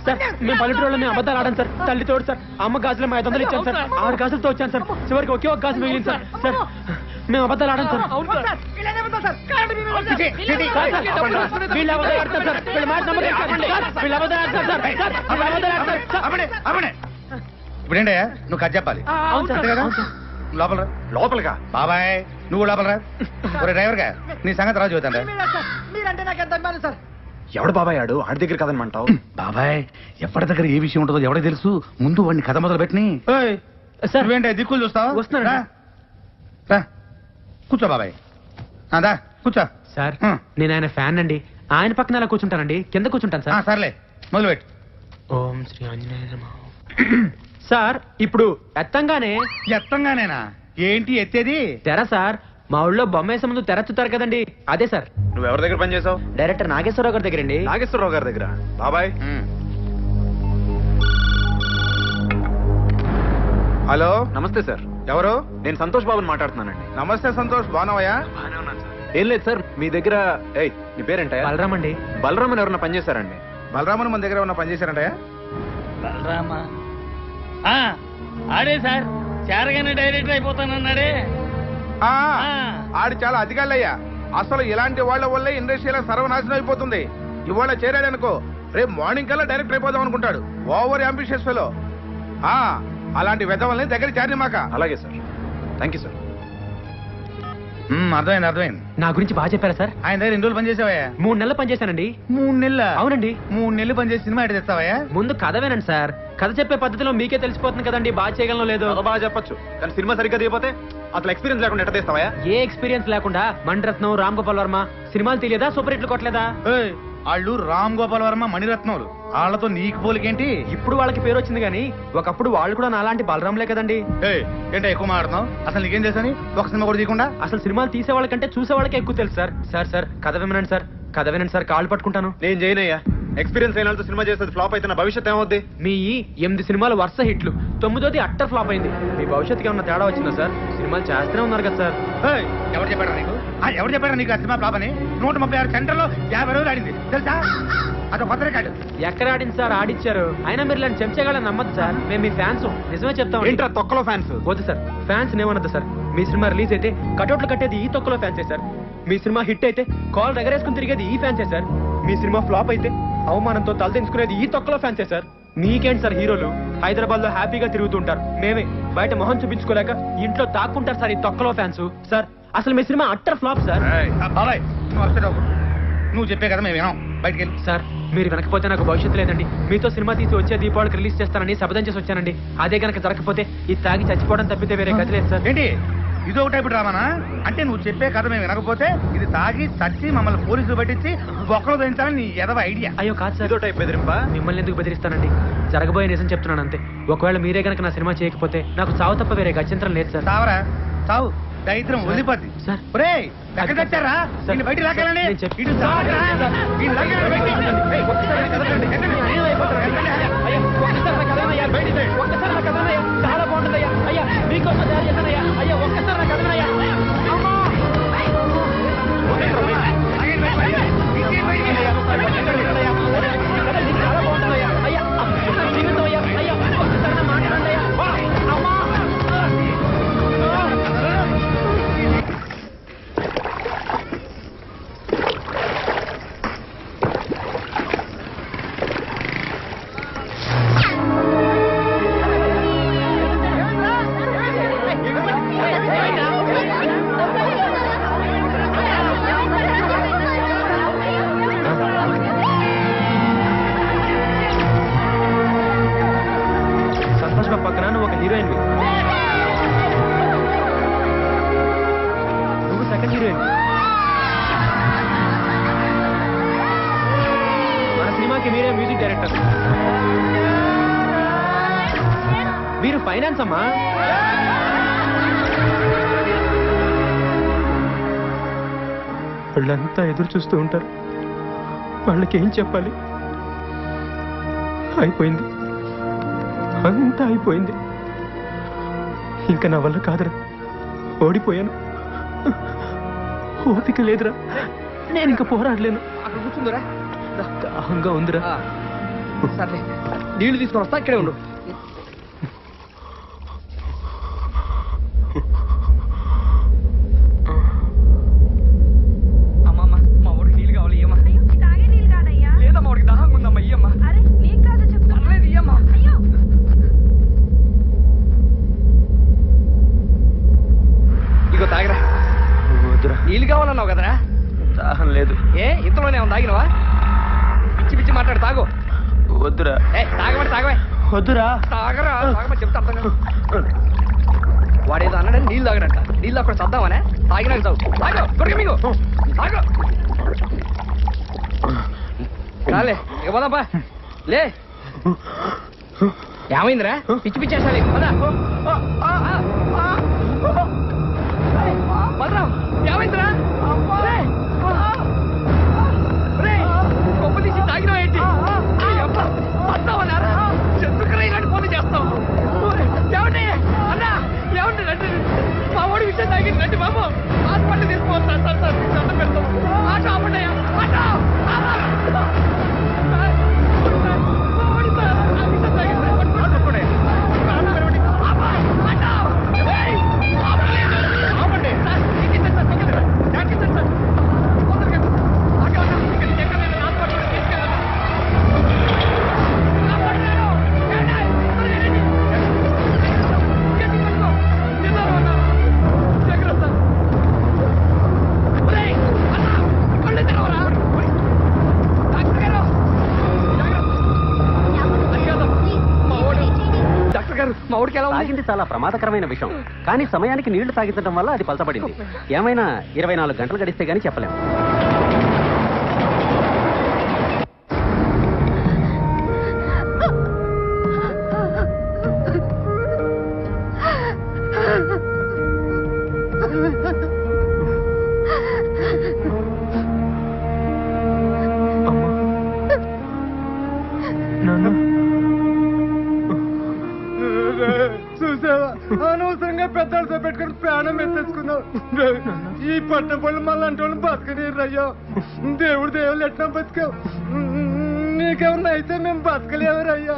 Speaker 6: సార్ మేము పల్లెటూరులో మేము అబద్ధాలు ఆడాను సార్. తల్లి తోడు సార్ అమ్మ గాజులు 500 ఇచ్చాను సార్. 6 గాజులతో వచ్చాను సార్. చివరికి ఒకే ఒక గాజు మిగిలింది సార్. సార్ మేము అబద్ధాలు ఆడాను సార్. వీళ్ళు అబద్ధాలు ఆడతారు సార్. వీళ్ళ మాట నమ్మకం చెప్పండి. వీళ్ళు అబద్ధాలు ఆడతారు సార్. వీళ్ళు అబద్ధాలు ఆడతారు సార్.
Speaker 2: ఇప్పుడేంటయ్యా నువ్వు ఖర్చు చెప్పాలి
Speaker 6: అవును సార్.
Speaker 2: అంతే కదా
Speaker 6: అవును సార్.
Speaker 2: లోపల లోపలగా బాబాయ్ నువ్వు లోపలరా. ఒరే డ్రైవర్ గా నీ సంగతి రాజు చూద్దాం.
Speaker 3: మీరంటే నాకు ఎంత అభిమానం సార్.
Speaker 2: ఎవడు బాబాయ్ ఆడు ఆడి దగ్గర కదనమంటావు? బాబాయ్ ఎవరి దగ్గర ఏ విషయం ఉంటుందో ఎవరికి తెలుసు. ముందు వాడిని కథ మొదలు పెట్టిని.
Speaker 6: సార్
Speaker 2: నువ్వేంటి దిక్కులు చూస్తావు?
Speaker 6: వస్తున్నాను.
Speaker 2: రా కూర్చో బాబాయ్. దా కూర్చో.
Speaker 6: సార్ నేను ఆయన ఫ్యాన్ అండి. ఆయన పక్కన అలా కూర్చుంటానండి. కింద కూర్చుంటాను సార్.
Speaker 2: సర్లే మొదలుపెట్టు.
Speaker 6: ఓం శ్రీ ఆంజనేయ నమః. సార్ ఇప్పుడు
Speaker 2: ఎత్తంగానేనా ఏంటి ఎత్తేది?
Speaker 6: తెర సార్ మా ఊళ్ళో బొమ్మ వేసే ముందు తెరచుతారు కదండి అదే సార్.
Speaker 2: నువ్వు ఎవరి దగ్గర పని చేసావు?
Speaker 6: డైరెక్టర్ నాగేశ్వరరావు గారి దగ్గర అండి.
Speaker 2: నాగేశ్వరరావు గారి దగ్గర. బాబాయ్ హలో
Speaker 6: నమస్తే సార్.
Speaker 2: ఎవరు?
Speaker 6: నేను సంతోష్ బాబుని మాట్లాడుతున్నానండి.
Speaker 2: నమస్తే సంతోష్, బాగున్నావయ్యా?
Speaker 6: ఏం లేదు సార్ మీ దగ్గర మీ పేరేంట? బలరామ్ అండి. బలరామ్ అని ఎవరన్నా పనిచేశారండి?
Speaker 2: బలరామన్ మన దగ్గర ఉన్న పని చేశారంటయ్యా?
Speaker 4: బలరామా ఆడే సార్ చేరగానే డైరెక్టర్ అయిపోతానన్నాడే.
Speaker 2: ఆడు చాలా అధికారులయ్యా. అసలు ఇలాంటి వాళ్ళ వల్లే ఇండస్ట్రీలో సర్వనాశనం అయిపోతుంది. ఇవాళ చేరాడనుకో రేపు మార్నింగ్ కల్లా డైరెక్టర్ అయిపోదాం అనుకుంటాడు. Over ambitious fellow. అలాంటి వెధవల్ని దగ్గర చేరి మాక.
Speaker 6: అలాగే సార్. Thank you sir.
Speaker 2: అర్థమైంది.
Speaker 6: నా గురించి బాగా చెప్పారా సార్?
Speaker 2: ఆయన దగ్గర 2 రోజులు పనిచేసావయ్యా?
Speaker 6: 3 నెలలు పనిచేశానండి.
Speaker 2: 3 నెలల?
Speaker 6: అవునండి.
Speaker 2: 3 నెలలు పనిచేసి సినిమా ఎటు తెస్తావయ్యా?
Speaker 6: ముందు కథ వినండి సార్. కథ చెప్పే పద్ధతిలో మీకే తెలిసిపోతుంది కదండి బాగా చేయగలను లేదు.
Speaker 11: బాగా చెప్పొచ్చు కానీ సినిమా సరిగ్గా తీయపోతే అసలు ఎక్స్పీరియన్స్ లేకుండా ఎట్ట తీస్తావా?
Speaker 6: ఏ ఎక్స్పీరియన్స్ లేకుండా మణిరత్నం, రామ్ గోపాల్ వర్మ సినిమాలు తెలియదా? సూపర్ హిట్లు కొట్టలేదా?
Speaker 2: వాళ్ళు రామ్ గోపాల్ వర్మ, మణిరత్నములు. వాళ్ళతో నీకు పోలికేంటి?
Speaker 6: ఇప్పుడు వాళ్ళకి పేరు వచ్చింది కానీ ఒకప్పుడు వాళ్ళు కూడా నాలాంటి బలరాంలే కదండి.
Speaker 2: ఏంటో ఎక్కువ మాట్లాడుతున్నావు? అసలు నీకేం చేశాని ఒక సినిమా కూడా తీయకుండా?
Speaker 6: అసలు సినిమాలు తీసే వాళ్ళకంటే చూసే వాళ్ళకే ఎక్కువ తెలుసు సార్. సార్ సార్ కథ వినండి సార్. కథ వినండి సార్. కాళ్ళు పట్టుకుంటాను.
Speaker 11: నేను చేయనయ్యా. ఎక్స్పీరియన్స్ అయిన వాళ్ళతో సినిమా చేసేది ఫ్లాప్ అయితే నా భవిష్యత్ ఏమవుద్ది?
Speaker 6: మీ 8 సినిమాలు వరుస హిట్లు, 9ది అట్టర్ ఫ్లాప్ అయింది. మీ భవిష్యత్తుకి ఏమన్నా తేడా వచ్చిందా సార్? సినిమాలు చేస్తూనే ఉన్నారు కదా సార్.
Speaker 2: ఎవరు చెప్పారా నీకు? ఎవరు చెప్పారా నీకు ఆ సినిమా ఫ్లాప్ అని? 136 సెంటర్లో 50 రోజులు ఆడింది తెలుసా? అదొక కొత్త రికార్డు.
Speaker 6: ఎక్కడ ఆడింది సార్? ఆడిచ్చారు. అయినా మీరు ఇలాంటి చెంచగాళ్ళని నమ్మద్దు సార్. మేము మీ ఫ్యాన్స్. నిజమే చెప్తాం.
Speaker 11: ఏంట్రా తొక్కలో ఫ్యాన్స్?
Speaker 6: వద్దు సార్ ఫ్యాన్స్ ఏమన్నది సార్. మీ సినిమా రిలీజ్ అయితే కటౌట్లు కట్టేది ఈ తొక్కలో ఫ్యాన్సే సార్. మీ సినిమా హిట్ అయితే కాల్ ఎగరేసుకుని తిరిగేది ఈ ఫ్యాన్సే సార్. మీ సినిమా ఫ్లాప్ అయితే అవమానంతో తలదించుకునేది ఈ తొక్కలో ఫ్యాన్సే సార్. మీకేంటి సార్ హీరోలు హైదరాబాద్ లో హ్యాపీగా తిరుగుతుంటారు, మేమే బయట మొహం చూపించుకోలేక ఇంట్లో దాక్కుంటారు సార్ ఈ తొక్కలో ఫ్యాన్స్. సార్ అసలు మీ సినిమా అట్టర్ ఫ్లాప్ సార్.
Speaker 2: నువ్వు చెప్పే కదా మేము వినాం, బయటికి వెళ్ళి.
Speaker 6: సార్ మీరు వెనకపోతే నాకు భవిష్యత్తు లేదండి. మీతో సినిమా తీసి వచ్చే దీపావళికి రిలీజ్ చేస్తానని శపథం చేసి వచ్చానండి. అదే కనుక జరగకపోతే ఈ తాగి చచ్చిపోవడం తప్పితే వేరే గతి లేదు సార్.
Speaker 2: ఏంటి ఇది ఒక టైపు డ్రామానా? అంటే నువ్వు చెప్పే కథ మేము వినకపోతే ఇది తాగి చచ్చి మమ్మల్ని పోలీసులు పట్టించి బొక్కలు దించాలని నీ ఎదవ ఐడియా.
Speaker 6: అయ్యో కాదు సార్,
Speaker 11: ఇదో టైప్ బెదిరింపా?
Speaker 6: మిమ్మల్ని ఎందుకు బెదిరిస్తానండి? జరగబోయే నిజం చెప్తున్నాను అంతే. ఒకవేళ మీరే కనుక నా సినిమా చేయకపోతే నాకు చావు తప్ప వేరే గత్యంతరం లేదు సార్.
Speaker 2: చావరా చావు, దరిద్రం వదిలిపోద్ది.
Speaker 6: సార్.
Speaker 2: ఒరేయ్, ఎక్కడ తెచ్చారా? దీన్ని బయటికి లాగాలండి.
Speaker 6: నేను చెప్పి-
Speaker 2: ఇటు చావరా? దీన్ని లాగాలండి బయటికి. ఏయ్, ఒక్కసారి కదలండి. ఎక్కడికి?
Speaker 6: చాలా బాగుంటుందయ్యా. అయ్యా మీకోసం తయారు చేశానయ్యా. అయ్యా ఒక్కసారి నాకు కదలయ్యా. చాలా బాగుంటుందయ్యా. అయ్యా జీవితం అయ్యా. అయ్యా ఒక్కసారి మాట్లాడండి. అమ్మా సంతోష్ బాబు పక్కన నువ్వు ఒక హీరోయిన్, నువ్వు సెకండ్ హీరోయిన్. మన సినిమాకి మీరే మ్యూజిక్ డైరెక్టర్, మీరు ఫైనాన్స్ అమ్మా. వాళ్ళంతా ఎదురు చూస్తూ ఉంటారు, వాళ్ళకి ఏం చెప్పాలి? అయిపోయింది, అంతా అయిపోయింది. ఇంకా నా వల్ల కాదురా, ఓడిపోయాను. ఓపిక లేదురా, నేను ఇంకా పోరాడలేను.
Speaker 7: అక్కడ కూర్చుందిరా.
Speaker 6: దాహంగా ఉందిరా.
Speaker 7: సర్లే, నీళ్లు తీసుకొని వస్తా, ఇక్కడే ఉండు. అమ్మమ్మ, మా ఊరికి నీళ్ళు కావాలి, ఇయ్యమ్మా. లేదమ్మా, వాడికి దాహంగా ఉందమ్మా, ఇయ్యమ్మా. పర్లేదు, ఇయ్యమ్మా. ఇగో తాగిరా.
Speaker 6: వద్దురా,
Speaker 7: నీళ్ళు కావాలన్నావు కదరా?
Speaker 6: దాహం లేదు.
Speaker 7: ఏ ఇంతలోనే ఉంది, తాగినవా? పిచ్చి పిచ్చి మాట్లాడు, తాగు.
Speaker 6: వద్దురా.
Speaker 7: తాగమని తాగవే.
Speaker 6: వద్దురా.
Speaker 7: తాగరా, తాగమని చెప్తా అర్థం కాదు. వాడేదో అన్నాడని నీళ్ళు తాగడంట. నీళ్ళు అక్కడ చద్దామనే తాగినాక తాగు. తాగు, దొరికి మీకు తాగు. రాలే, ఇక పోదాంపా. లే, ఏమైందిరా? పిచ్చి పిచ్చి వేసాలి. బలరాం, ఏమైందిరా? కొమ్మ తీసి తాగినా ఏంటి? వస్తావన్నారా? చెట్టుకురా ఇలాంటి పనులు చేస్తావు. ఏమండి అన్నా, ఏమండి రండి, మా వాడి విషయం తాగింది రండి బాబు. హాస్పిటల్ తీసుకోవాలి సార్. సార్ సార్ మీకు దండం పెడతాం. ఆటో ఆపండి, ఆటో. మా వాడి సార్ ఆ విషయం తాగింది. పట్టుకోండి. ఆపా, ఆటో. ఏయ్, ఆపండి. సార్, ఎక్కించండి సార్, ఎక్కించండి సార్. తొందరగా ఆటో, ఆటో. ఇక్కడ ఎక్కడైనా హాస్పిటల్ తీసుకెళ్ళండి. మా ఊడికి ఎలా ఉంది?
Speaker 3: తాగింది చాలా ప్రమాదకరమైన విషయం, కానీ సమయానికి నీళ్లు తాగించడం వల్ల అది పలచబడింది. ఏమైనా 24 గంటలు గడిస్తే గానీ చెప్పలేము.
Speaker 10: చూసావా, అనవసరంగా పెద్దలతో పెట్టుకుని ప్రాణం ఎత్తేసుకున్నావు. ఈ పట్ట పళ్ళు మళ్ళీ అంటే బతకనీరయ్యా. దేవుళ్ళు ఎట్లా బతికావు? నీకేమన్నా అయితే మేము బతకలేవరయ్యా.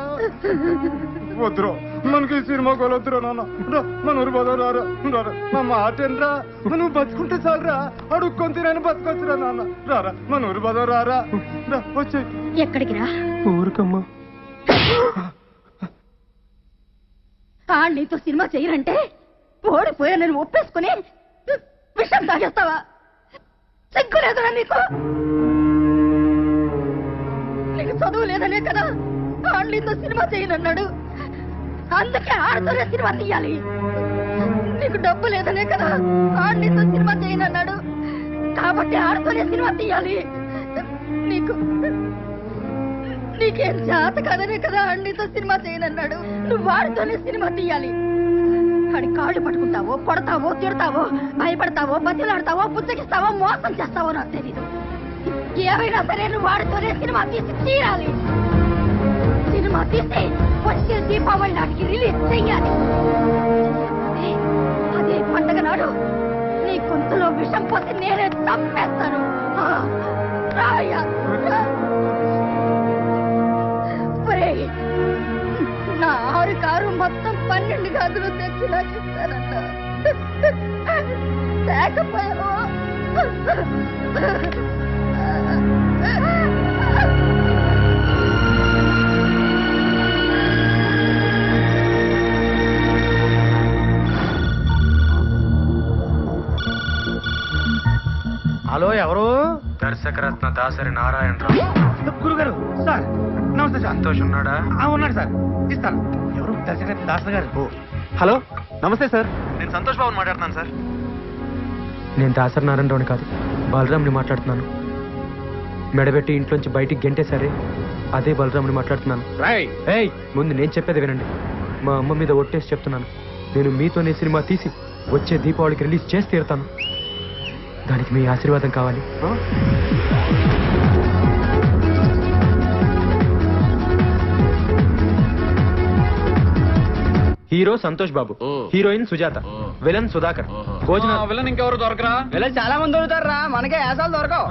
Speaker 7: వద్దురా మనకి ఈ సినిమా కొలొద్దురా నాన్న రా, మన ఊరు పోదాం రారా రారా మా మాట ఏంట్రా నువ్వు బతుకుంటే చాలరా అడుక్కొని తినని బతకొచ్చురా నాన్న రారా మన ఊరు పోదాం రారా రా వచ్చే
Speaker 8: ఎక్కడికి రా
Speaker 7: ఊరికమ్మా
Speaker 8: నీతో సినిమా చేయరంటే ఓడిపోయా నేను ఒప్పేసుకుని విషం తాగేస్తావా సిగ్గు లేదురా నీకు నీకు చదువు లేదనే కదా నీతో సినిమా చేయనన్నాడు అందుకే ఆడుతూనే సినిమా తీయాలి నీకు డబ్బు లేదనే కదా నీతో సినిమా చేయనన్నాడు కాబట్టి ఆడుతూనే సినిమా తీయాలి నీకేం చేత కదనే కదా నీతో సినిమా చేయనన్నాడు నువ్వు ఆడుతూనే సినిమా తీయాలి అని కాళ్ళు పట్టుకుంటావో కొడతావో తిడతావో భయపడతావో బతిలాడతావో పుచ్చగిస్తావో మోసం చేస్తావో నాకు తెలీదు ఏమైనా సరే నువ్వు వాడితోనే సినిమా తీసి తీరాలి సినిమా తీసి వచ్చే దీపావళి నాటికి రిలీజ్ చెయ్యాలి అదే పండగ నాడు నీ గొంతులో విషం పోసి నేనే చంపేస్తాను రాయ్యా నా 6 కారు మొత్తం 12 గదులు తెచ్చి నాకు ఇస్తానంట లేకపోయావో
Speaker 7: హలో ఎవరు
Speaker 6: దర్శకరత్న దాసరి నారాయణరావు.
Speaker 7: గురుగారు సార్ నమస్తే సార్
Speaker 6: సంతోష్ ఉన్నాడా?
Speaker 7: ఉన్నాడు సార్ ఇస్తాను ఎవరు దర్శకరత్న దాసరి గారు
Speaker 11: హలో నమస్తే సార్, నేను సంతోష్ బాబుని మాట్లాడుతున్నాను సార్.
Speaker 6: నేను దాసరి నారాయణరావుని కాదు, బలరాంని మాట్లాడుతున్నాను. మెడబెట్టి ఇంట్లోంచి బయటికి గెంటేసరే అదే బలరాంని మాట్లాడుతున్నాను. ఏయ్ ముందు నేను చెప్పేది వినండి. మా అమ్మ మీద ఒట్టేసి చెప్తున్నాను, నేను మీతోనే సినిమా తీసి వచ్చే దీపావళికి రిలీజ్ చేసి తీరుతాను. దానికి మీ ఆశీర్వాదం కావాలి. Hero Santosh Babu, heroine Sujatha, villain Sudhakar.
Speaker 10: Villain ఇంకెవరు దొరకరా? విలన్ చాలా మంది దొరుకుతారా, మనకే యాసాలు దొరకవు.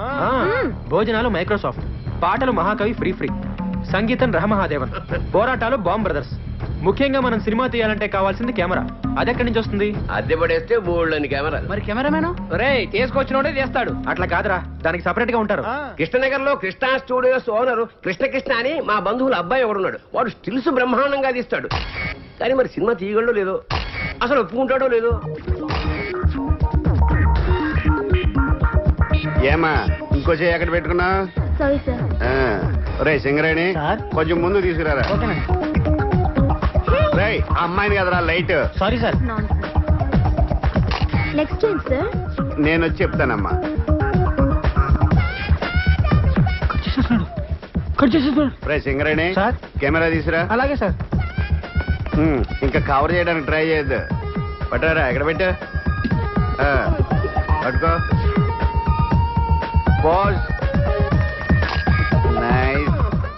Speaker 6: భోజనాలు మైక్రోసాఫ్ట్, పాటలు మహాకవి ఫ్రీ, సంగీతం రహమహాదేవన్, పోరాటాలు బాంబ్ బ్రదర్స్. ముఖ్యంగా మనం సినిమా తీయాలంటే కావాల్సింది కెమెరా. అది ఎక్కడి నుంచి వస్తుంది?
Speaker 3: అద్దె పడేస్తే బోల్డ్ కెమెరా.
Speaker 10: మరి కెమెరామెన్ రే తీసుకొచ్చినోడే చేస్తాడు.
Speaker 6: అట్లా కాదురా, దానికి సపరేట్ గా ఉంటారు.
Speaker 3: కృష్ణనగర్ లో కృష్ణ స్టూడియోస్ ఓనర్ కృష్ణ అని మా బంధువుల అబ్బాయి ఎవడున్నాడు. వాడు స్టిల్స్ బ్రహ్మాండంగా తీస్తాడు. కానీ మరి సినిమా తీయగలడో లేదో, అసలు ఒప్పుకుంటాడో లేదో.
Speaker 5: ఏమా ఇంకో చేయి ఎక్కడ పెట్టుకున్నా?
Speaker 8: Sorry sir.
Speaker 5: రే సింగరేణి కొంచెం ముందు తీసుకురారా. రే అమ్మాయిని కదరా లైట్.
Speaker 6: Sorry sir.
Speaker 8: నెక్స్ట్ ఏంటి సార్?
Speaker 5: నేను వచ్చి చెప్తానమ్మా. రే సింగరేణి కెమెరా తీసురా.
Speaker 7: అలాగే సార్.
Speaker 5: ఇంకా కవర్ చేయడానికి ట్రై చేయొద్దు. పట్టారా ఎక్కడ పెట్టా పట్టుకో. పాజ్. నైస్.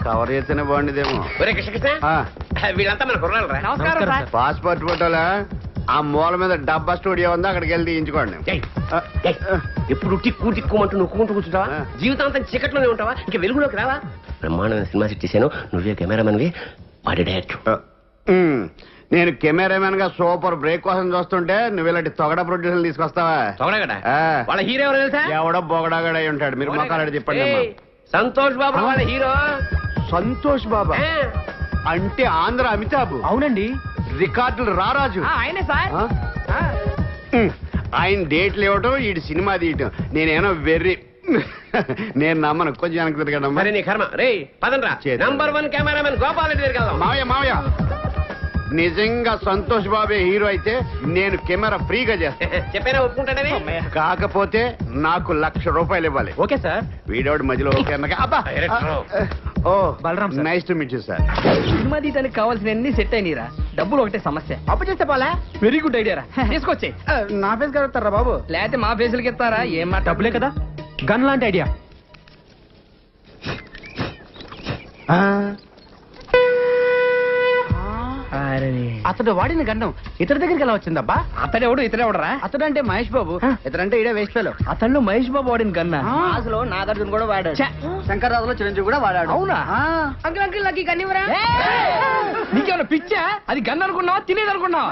Speaker 5: కవర్ చేస్తేనే బాగుండేదేమో.
Speaker 3: వీళ్ళంతా మన కుర్రాలరా.
Speaker 10: నమస్కారం సార్.
Speaker 5: పాస్పోర్ట్ ఫోటోలా ఆ మూల మీద డబ్బా స్టూడియో ఉందా, అక్కడికి వెళ్ళి తీయించుకోండి.
Speaker 3: ఎప్పుడు టిక్కుమంటూ నొక్కుంటూ కూర్చుంటావా? జీవితాంతం చీకట్లోనే ఉంటావా? ఇంకా వెలుగులోకి రావా? బ్రహ్మాండమైన సినిమా సెట్ చేశాను, నువ్వే కెమెరామెన్వి, వాడి డైరెక్టర్.
Speaker 5: నేను కెమెరామెన్ గా సూపర్ బ్రేక్ కోసం చూస్తుంటే నువ్వు ఇలాంటి తొగడ ప్రొడ్యూసర్ తీసుకొస్తావా?
Speaker 3: వాళ్ళ హీరో ఎవరు తెలుసా?
Speaker 5: ఎవడో బొగడాగడ అయి ఉంటాడు. మీరు మొక్కలాడి చెప్పండి అమ్మా.
Speaker 3: సంతోష్ బాబు వాళ్ళ హీరో.
Speaker 5: సంతోష్ బాబా అంటే ఆంధ్ర అమితాబ్.
Speaker 6: అవునండి.
Speaker 5: రికార్డులు రారాజు
Speaker 10: ఆయనే సార్.
Speaker 5: ఆయన డేట్లు ఇవ్వటం, ఈ సినిమా తీయటం. నేనేమో వెర్రి. నేను నమ్మను. కొంచెం వెనక్కి తిరగడం.
Speaker 3: మరి నీ కర్మ. రే పదండ్రా. నంబర్ 1 కెమెరామెన్ గోపాల్ రెడ్డి దగ్గరికి వెళ్దాం.
Speaker 5: మావయ్య నిజంగా సంతోష్ బాబే హీరో అయితే నేను కెమెరా ఫ్రీగా చేస్తాను.
Speaker 3: చెప్పైనా ఒప్పుకుంటాడని.
Speaker 5: కాకపోతే నాకు ₹1,00,000 ఇవ్వాలి.
Speaker 6: Okay sir.
Speaker 5: వీడోడు మధ్యలో ఓకే అన్నగా. అబ్బా ఓ
Speaker 6: Balaram sir.
Speaker 5: Nice to meet you sir.
Speaker 10: Cinema తీయడానికి కావాల్సిన అన్ని సెట్ అయినరా. డబ్బులు ఒకటే సమస్య. అప్పు చేస్తే పోలే. వెరీ గుడ్ ఐడియా రా. తీసుకొచ్చి నా ఫేస్ కలుగుతారా బాబు, లేకపోతే మా ఫేసులకి ఇస్తారా? ఏం మాట.
Speaker 6: డబ్బులే కదా, గన్ లాంటి ఐడియా.
Speaker 3: అతడు వాడిన గండం ఇతడి దగ్గరికి ఎలా వచ్చిందబ్బా?
Speaker 10: అతడెవడు ఇతడెవడరా?
Speaker 3: అతడంటే మహేష్ బాబు, ఇతడంటే ఇడే వేస్ట్ ఫెలో.
Speaker 10: అతను మహేష్ బాబు వాడిన గన్నా?
Speaker 3: అసలు నాగార్జున కూడా వాడాడు, శంకర్రాజులో చిరంజీవి కూడా వాడాడు.
Speaker 10: అవునా?
Speaker 3: అంకుల్ అంకుల్ నాకు ఈ గన్నివరా?
Speaker 10: నీకేమైనా పిచ్చా? అది గన్ అనుకున్నావా తినేది అనుకున్నావా?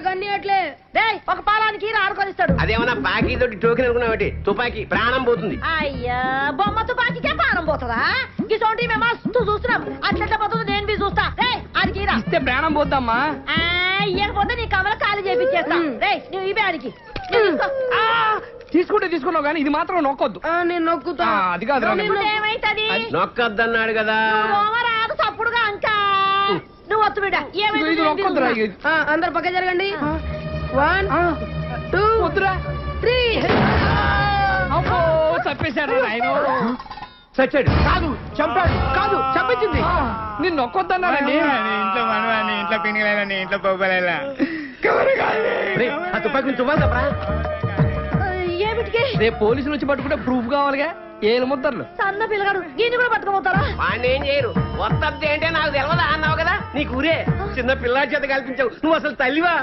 Speaker 9: గన్నియట్లే ఒక పాలానికి ఆడుకొనిస్తాడు.
Speaker 5: అదేమన్నా పాకి తోటి టోకెన్ అనుకున్నావు, తుపాకీ ప్రాణం పోతుంది.
Speaker 9: అయ్యా బొమ్మ తుపాకీకే ప్రాణం పోతుందా? ఇటువంటి మేము మస్తు చూస్తున్నాం. అట్లెట్లా పోతుంది నేను బి చూస్తా. రే ఆడికి
Speaker 10: ఇస్తే ప్రాణం పోద్దమ్మా.
Speaker 9: ఇయ్యకపోతే నీ కమల ఖాళీ చేపించేస్తా. రే నువ్వు ఇవే ఆడికి
Speaker 10: తీసుకుంటే తీసుకున్నావు కానీ ఇది మాత్రం నొక్కొద్దు.
Speaker 3: నేను నొక్కుతా.
Speaker 10: అది కాదు
Speaker 9: ఏమైతుంది?
Speaker 5: నొక్కద్దన్నాడు కదా.
Speaker 9: రాదు తప్పుడుగా అంకా నువ్వు వత్తు బిడ్డ.
Speaker 10: ఇది నొక్కొద్దురా.
Speaker 3: అందరు పక్క జరగండి. 1 2
Speaker 10: వద్దురా.
Speaker 3: 3.
Speaker 10: అబ్బో చంపేశాడు ఆయన.
Speaker 6: చచ్చాడు.
Speaker 10: కాదు చంపాడు. కాదు చంపించింది. నేను నొక్కొద్దన్నానండి.
Speaker 4: ఇంట్లో మనవాణి, ఇంట్లో పిండిలేదని, ఇంట్లో పొగలేలా.
Speaker 6: ఆ తుపాకి నుంచి తువ్వాలి
Speaker 9: ఏమిటికి?
Speaker 10: రేపు పోలీసులు వచ్చి పట్టుకుంటే ప్రూఫ్ కావాలిగా. ఏలు ముద్దర్లు.
Speaker 9: సన్న పిల్లగాడు దీన్ని కూడా పట్టుకోపోతారా?
Speaker 5: వాడిని ఏం చేయరు. వస్తద్ది అంటే నాకు తెలియదా అన్నావు కదా. నీకు ఊరే చిన్న పిల్లాడి చేత కల్పించావు. నువ్వు అసలు తల్లివా?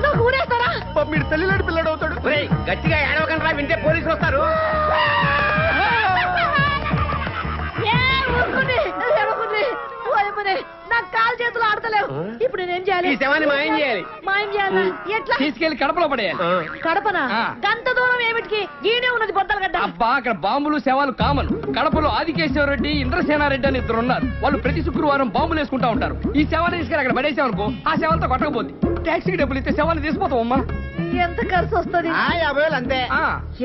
Speaker 9: నాకు ఊరేస్తారా?
Speaker 10: మీరు తల్లిలాంటి పిల్లడు అవుతాడు.
Speaker 5: గట్టిగా ఏడవకండి, వింటే పోలీసులు వస్తారు.
Speaker 9: నాకు కాలు చేతులు ఆడతలేవు. ఇప్పుడు నేనేం చేయాలి?
Speaker 5: ఈ శవాన్ని మాయం చేయాలి.
Speaker 9: మాయం చేయాలా? ఎట్లా?
Speaker 10: తీసుకెళ్లి కడపలో పడేయాలి.
Speaker 9: కడపనా? గంత దూరం ఏమిటికి? ఈయనే ఉన్నది బొద్దలగడ్డ.
Speaker 10: అబ్బా అక్కడ బాంబులు శవాలు కామన్. కడపలో ఆదికేశ్వర రెడ్డి, ఇంద్రసేనారెడ్డి అని ఇద్దరు ఉన్నారు. వాళ్ళు ప్రతి శుక్రవారం బాంబులు వేసుకుంటా ఉంటారు. ఈ శవాన్ని తీసుకెళ్ళి అక్కడ పడేసామనుకో, ఆ శవాలతో కొట్టకపోద్ది. టాక్సీకి డబ్బులు ఇస్తే శవాన్ని తీసుకుపోతాం అమ్మా.
Speaker 9: ఎంత ఖర్చు వస్తుంది?
Speaker 3: 50,000 అంతే.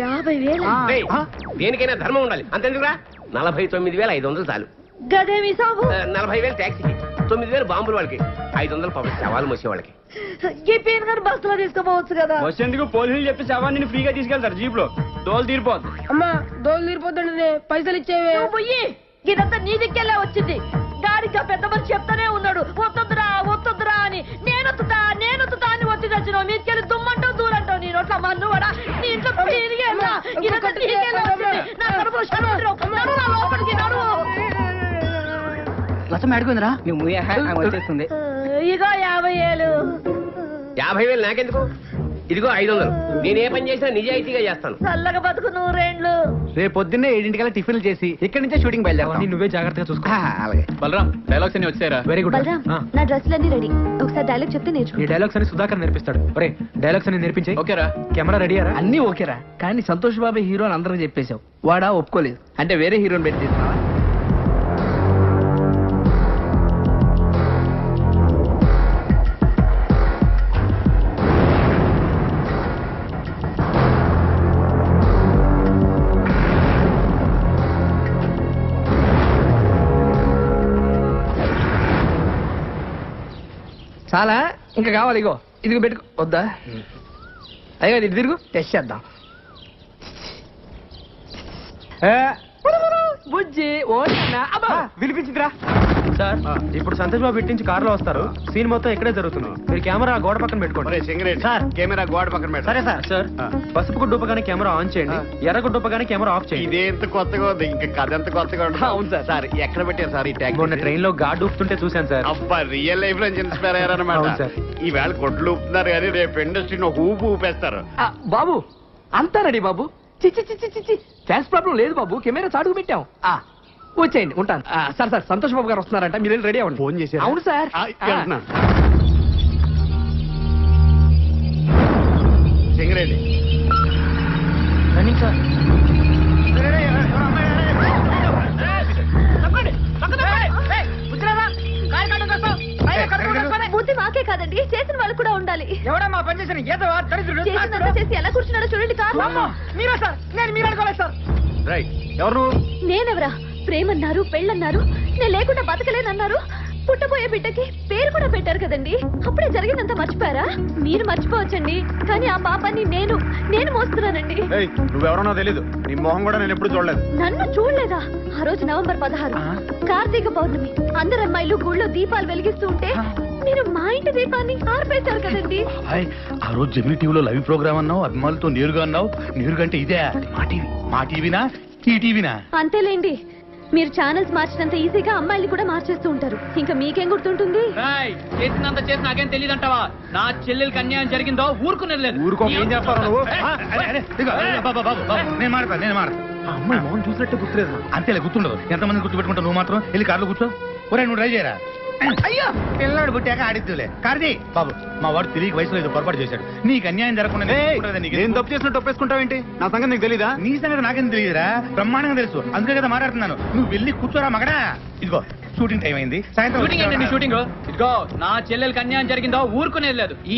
Speaker 9: 50,000?
Speaker 5: దేనికైనా ధర్మం ఉండాలి. అంతేందుకురా? 49,500 చాలు.
Speaker 9: గదేమి సాబు?
Speaker 5: 40,000 ట్యాక్సీకి, 9,000 బాంబులు వాళ్ళకి, 500 పబ్లిక్ శవాలు మోసే వాళ్ళకి.
Speaker 9: ఈ పేరు గారు బస్సులో తీసుకోపోవచ్చు కదా.
Speaker 10: బస్ ఎందుకు? పోలీసులు చెప్పి శవాన్ని ఫ్రీగా తీసుకెళ్తారు జీప్ లో. దోలు తీరిపోద్ది.
Speaker 3: అమ్మా దోలు తీరిపోతుండే పైసలు ఇచ్చేవే.
Speaker 9: నువ్వు పోయి ఇదంతా నీ దిక్కెళ్ళే వచ్చింది. గాడిగా పెద్ద మనిషి చెప్తానే ఉన్నాడు వద్దొద్దురా వద్దొద్దురా అని. నేనొత్తుతా అని వచ్చి తెచ్చినావు. మీకెళ్ళి దుమ్మంటావు దూరంటావు. నీ నోట్ల మన్ను కూడా నీ ఇంట్లో తిరిగేలా. ఇదంతా నీకెళ్ళే వచ్చింది. నా కడుపులో లోపలికి నడువు.
Speaker 3: లసం అడుగుందిరా. నువ్వు వచ్చేస్తుంది.
Speaker 9: ఇగో 50,000.
Speaker 5: 50,000 నాకెందుకు? ఇదిగో 500. నేను ఏ పని చేసినా నిజాయితీగా చేస్తాను.
Speaker 9: చల్లగా బతుకు 100
Speaker 3: రేపు పొద్దున్నే 7 టిఫిన్లు చేసి ఇక్కడి నుంచే షూటింగ్ బయలుదేరా.
Speaker 6: నువ్వే జాగ్రత్తగా చూసుకో.
Speaker 3: అలాగే.
Speaker 6: బలరాం డైలాగ్స్ అన్ని వచ్చారా? Very good.
Speaker 9: నా డ్రెస్సులన్నీ రెడీ. ఒకసారి డైలాగ్ చెప్తే
Speaker 6: ఈ
Speaker 9: నేర్చుకో.
Speaker 6: డైలాగ్స్ అని సుధాకర్ నేర్పిస్తాడు. ఒరే డైలాగ్స్ అని నేర్పించే. ఓకేరా? కెమెరా రెడీయారా?
Speaker 10: అన్ని ఓకేరా, కానీ సంతోష్ బాబు హీరో అని అందరూ చెప్పేశావు. వాడా ఒప్పుకోలేదు అంటే వేరే హీరోని పెట్టి తీస్తున్నావా? చాలా ఇంకా కావాలి. ఇగో ఇదిగో పెట్టుకో. వద్దా? అయ్యో ఇది తిరుగు టెస్ట్ చేద్దాం. బుజ్జి ఓ
Speaker 6: వినిపించిందిరా సార్. ఇప్పుడు సంతోష్ బాబు ఇట్టించి కారులో వస్తారు. సీన్ మొత్తం ఇక్కడే జరుగుతుంది. మీరు కెమెరా గోడ పక్కన పెట్టుకోండి.
Speaker 5: సార్ కెమెరా గోడ పక్కన పెట్టు.
Speaker 6: సరే సార్. సార్ పసుపు గుడ్డుపగానే కెమెరా ఆన్ చేయండి, ఎర్ర గుడ్డుపగానే కెమెరా ఆఫ్ చేయండి.
Speaker 5: ఇదే ఎంత కొత్తగా ఉంది. ఇంకా కథ ఎంత కొత్తగా ఉంటుంది. అవును సార్. సార్ ఎక్కడ పెట్టారు సార్ ఈ ట్యాగ్?
Speaker 6: మొన్న ట్రైన్ లో గాడ్ ఊపుతుంటే చూశాను సార్.
Speaker 5: అబ్బా రియల్ లైఫ్ లో ఇన్స్పైర్ అయ్యారన్నమాట.
Speaker 6: అవును సార్.
Speaker 5: ఈవేళ కొట్లు ఊపుతున్నారు కానీ రేపు ఇండస్ట్రీలో ఊపు ఊపేస్తారు.
Speaker 10: బాబు అంతా రెడీ బాబు. చిచ్చి ఫ్యాన్స్ ప్రాబ్లం లేదు బాబు. కెమెరా చాటుకు పెట్టాం. వచ్చేయండి ఉంటాను. సార్ సార్ సంతోష్ బాబు గారు వస్తున్నారంట, మీరు రెడీ అవ్వండి.
Speaker 5: ఫోన్ చేశారు?
Speaker 10: అవును సార్.
Speaker 5: Singareni
Speaker 6: running sir.
Speaker 9: బుద్ధి మాకే కాదండి, చేసిన వాళ్ళు కూడా ఉండాలి.
Speaker 10: ఎవడమ్మా పని చేసిన
Speaker 9: చేసినంత చేసి ఎలా కూర్చున్నాడో చూడండి. కాదు
Speaker 10: మీరా సార్? నేను మీరు అనుకోలేదు సార్.
Speaker 5: రైట్. ఎవరు?
Speaker 9: నేనెవరా? ప్రేమన్నారు, పెళ్ళన్నారు, నేను లేకుండా బతకలేనన్నారు. పుట్టబోయే బిడ్డకి పేరు కూడా పెట్టారు కదండి. అప్పుడే జరిగిందంతా మర్చిపోయారా? మీరు మర్చిపోవచ్చండి, కానీ ఆ పాపాన్ని నేను మోస్తున్నానండి.
Speaker 11: నువ్వెవరో తెలీదు. నీ మొహం కూడా నేను ఎప్పుడు చూడలేదు.
Speaker 9: నన్ను చూడలేదా? ఆ రోజు నవంబర్ 16 కార్తీక పౌర్ణమి. అందరు అమ్మాయిలు గుళ్ళో దీపాలు వెలిగిస్తూ ఉంటే మీరు మా ఇంటి దీపాన్ని ఆర్పేశారు కదండి.
Speaker 11: ఆ రోజు జమినీ టీవీలో లైవ్ ప్రోగ్రామ్ అన్నావు, అభిమానులతో నేరుగా అన్నావు. నేరుగా అంటే ఇదే మా టీవీనా ఈ టీవీనా?
Speaker 9: అంతేలేండి. మీరు ఛానల్స్ మార్చినంత ఈజీగా అమ్మాయిలు కూడా మార్చేస్తూ ఉంటారు. ఇంకా మీకేం గుర్తుంటుంది?
Speaker 10: చేసినంత చేసి నాకేం తెలియదంటావా? నా చెల్లెలకి అన్యాయం జరిగిందో ఊరుకునేది లేదు.
Speaker 11: ఊరుకో ఏం చేస్తావు నువ్వు
Speaker 2: నేను మాడతా
Speaker 11: అమ్మాయి మోహన్ చూసినట్టే గుర్తులేదు.
Speaker 2: అంతేలే గుర్తుండదు. ఎంతమంది గుర్తుపెట్టుకుంటావు నువ్వు మాత్రం వెళ్ళి కార్లో కూర్చో. ఒరే నువ్వు ట్రై చేయరా. అయ్యో పిల్లాడు పుట్టాక ఆడిద్దులే. కార్తీ బాబు మా వాడు తెలియక వయసులో ఏదో పొరపాటు చేశాడు. నీకు అన్యాయం జరగకుండా
Speaker 11: నేను తప్పు చేసినట్టు ఒప్పేసుకుంటావేంటి? నా సంగతి నీకు తెలీదా?
Speaker 2: నీ సంగతి నాకేం తెలియదురా. బ్రహ్మాండంగా తెలుసు. అందుకే కదా మాట్లాడుతున్నాను. నువ్వు వెళ్ళి కూర్చోరా మగడా. ఇదిగో షూటింగ్ టైం అయింది.
Speaker 10: షూటింగ్ ఏంటండి షూటింగ్? ఇదిగో నా చెల్లెలకి అన్యాయం జరిగిందో ఊరుకునేది లేదు.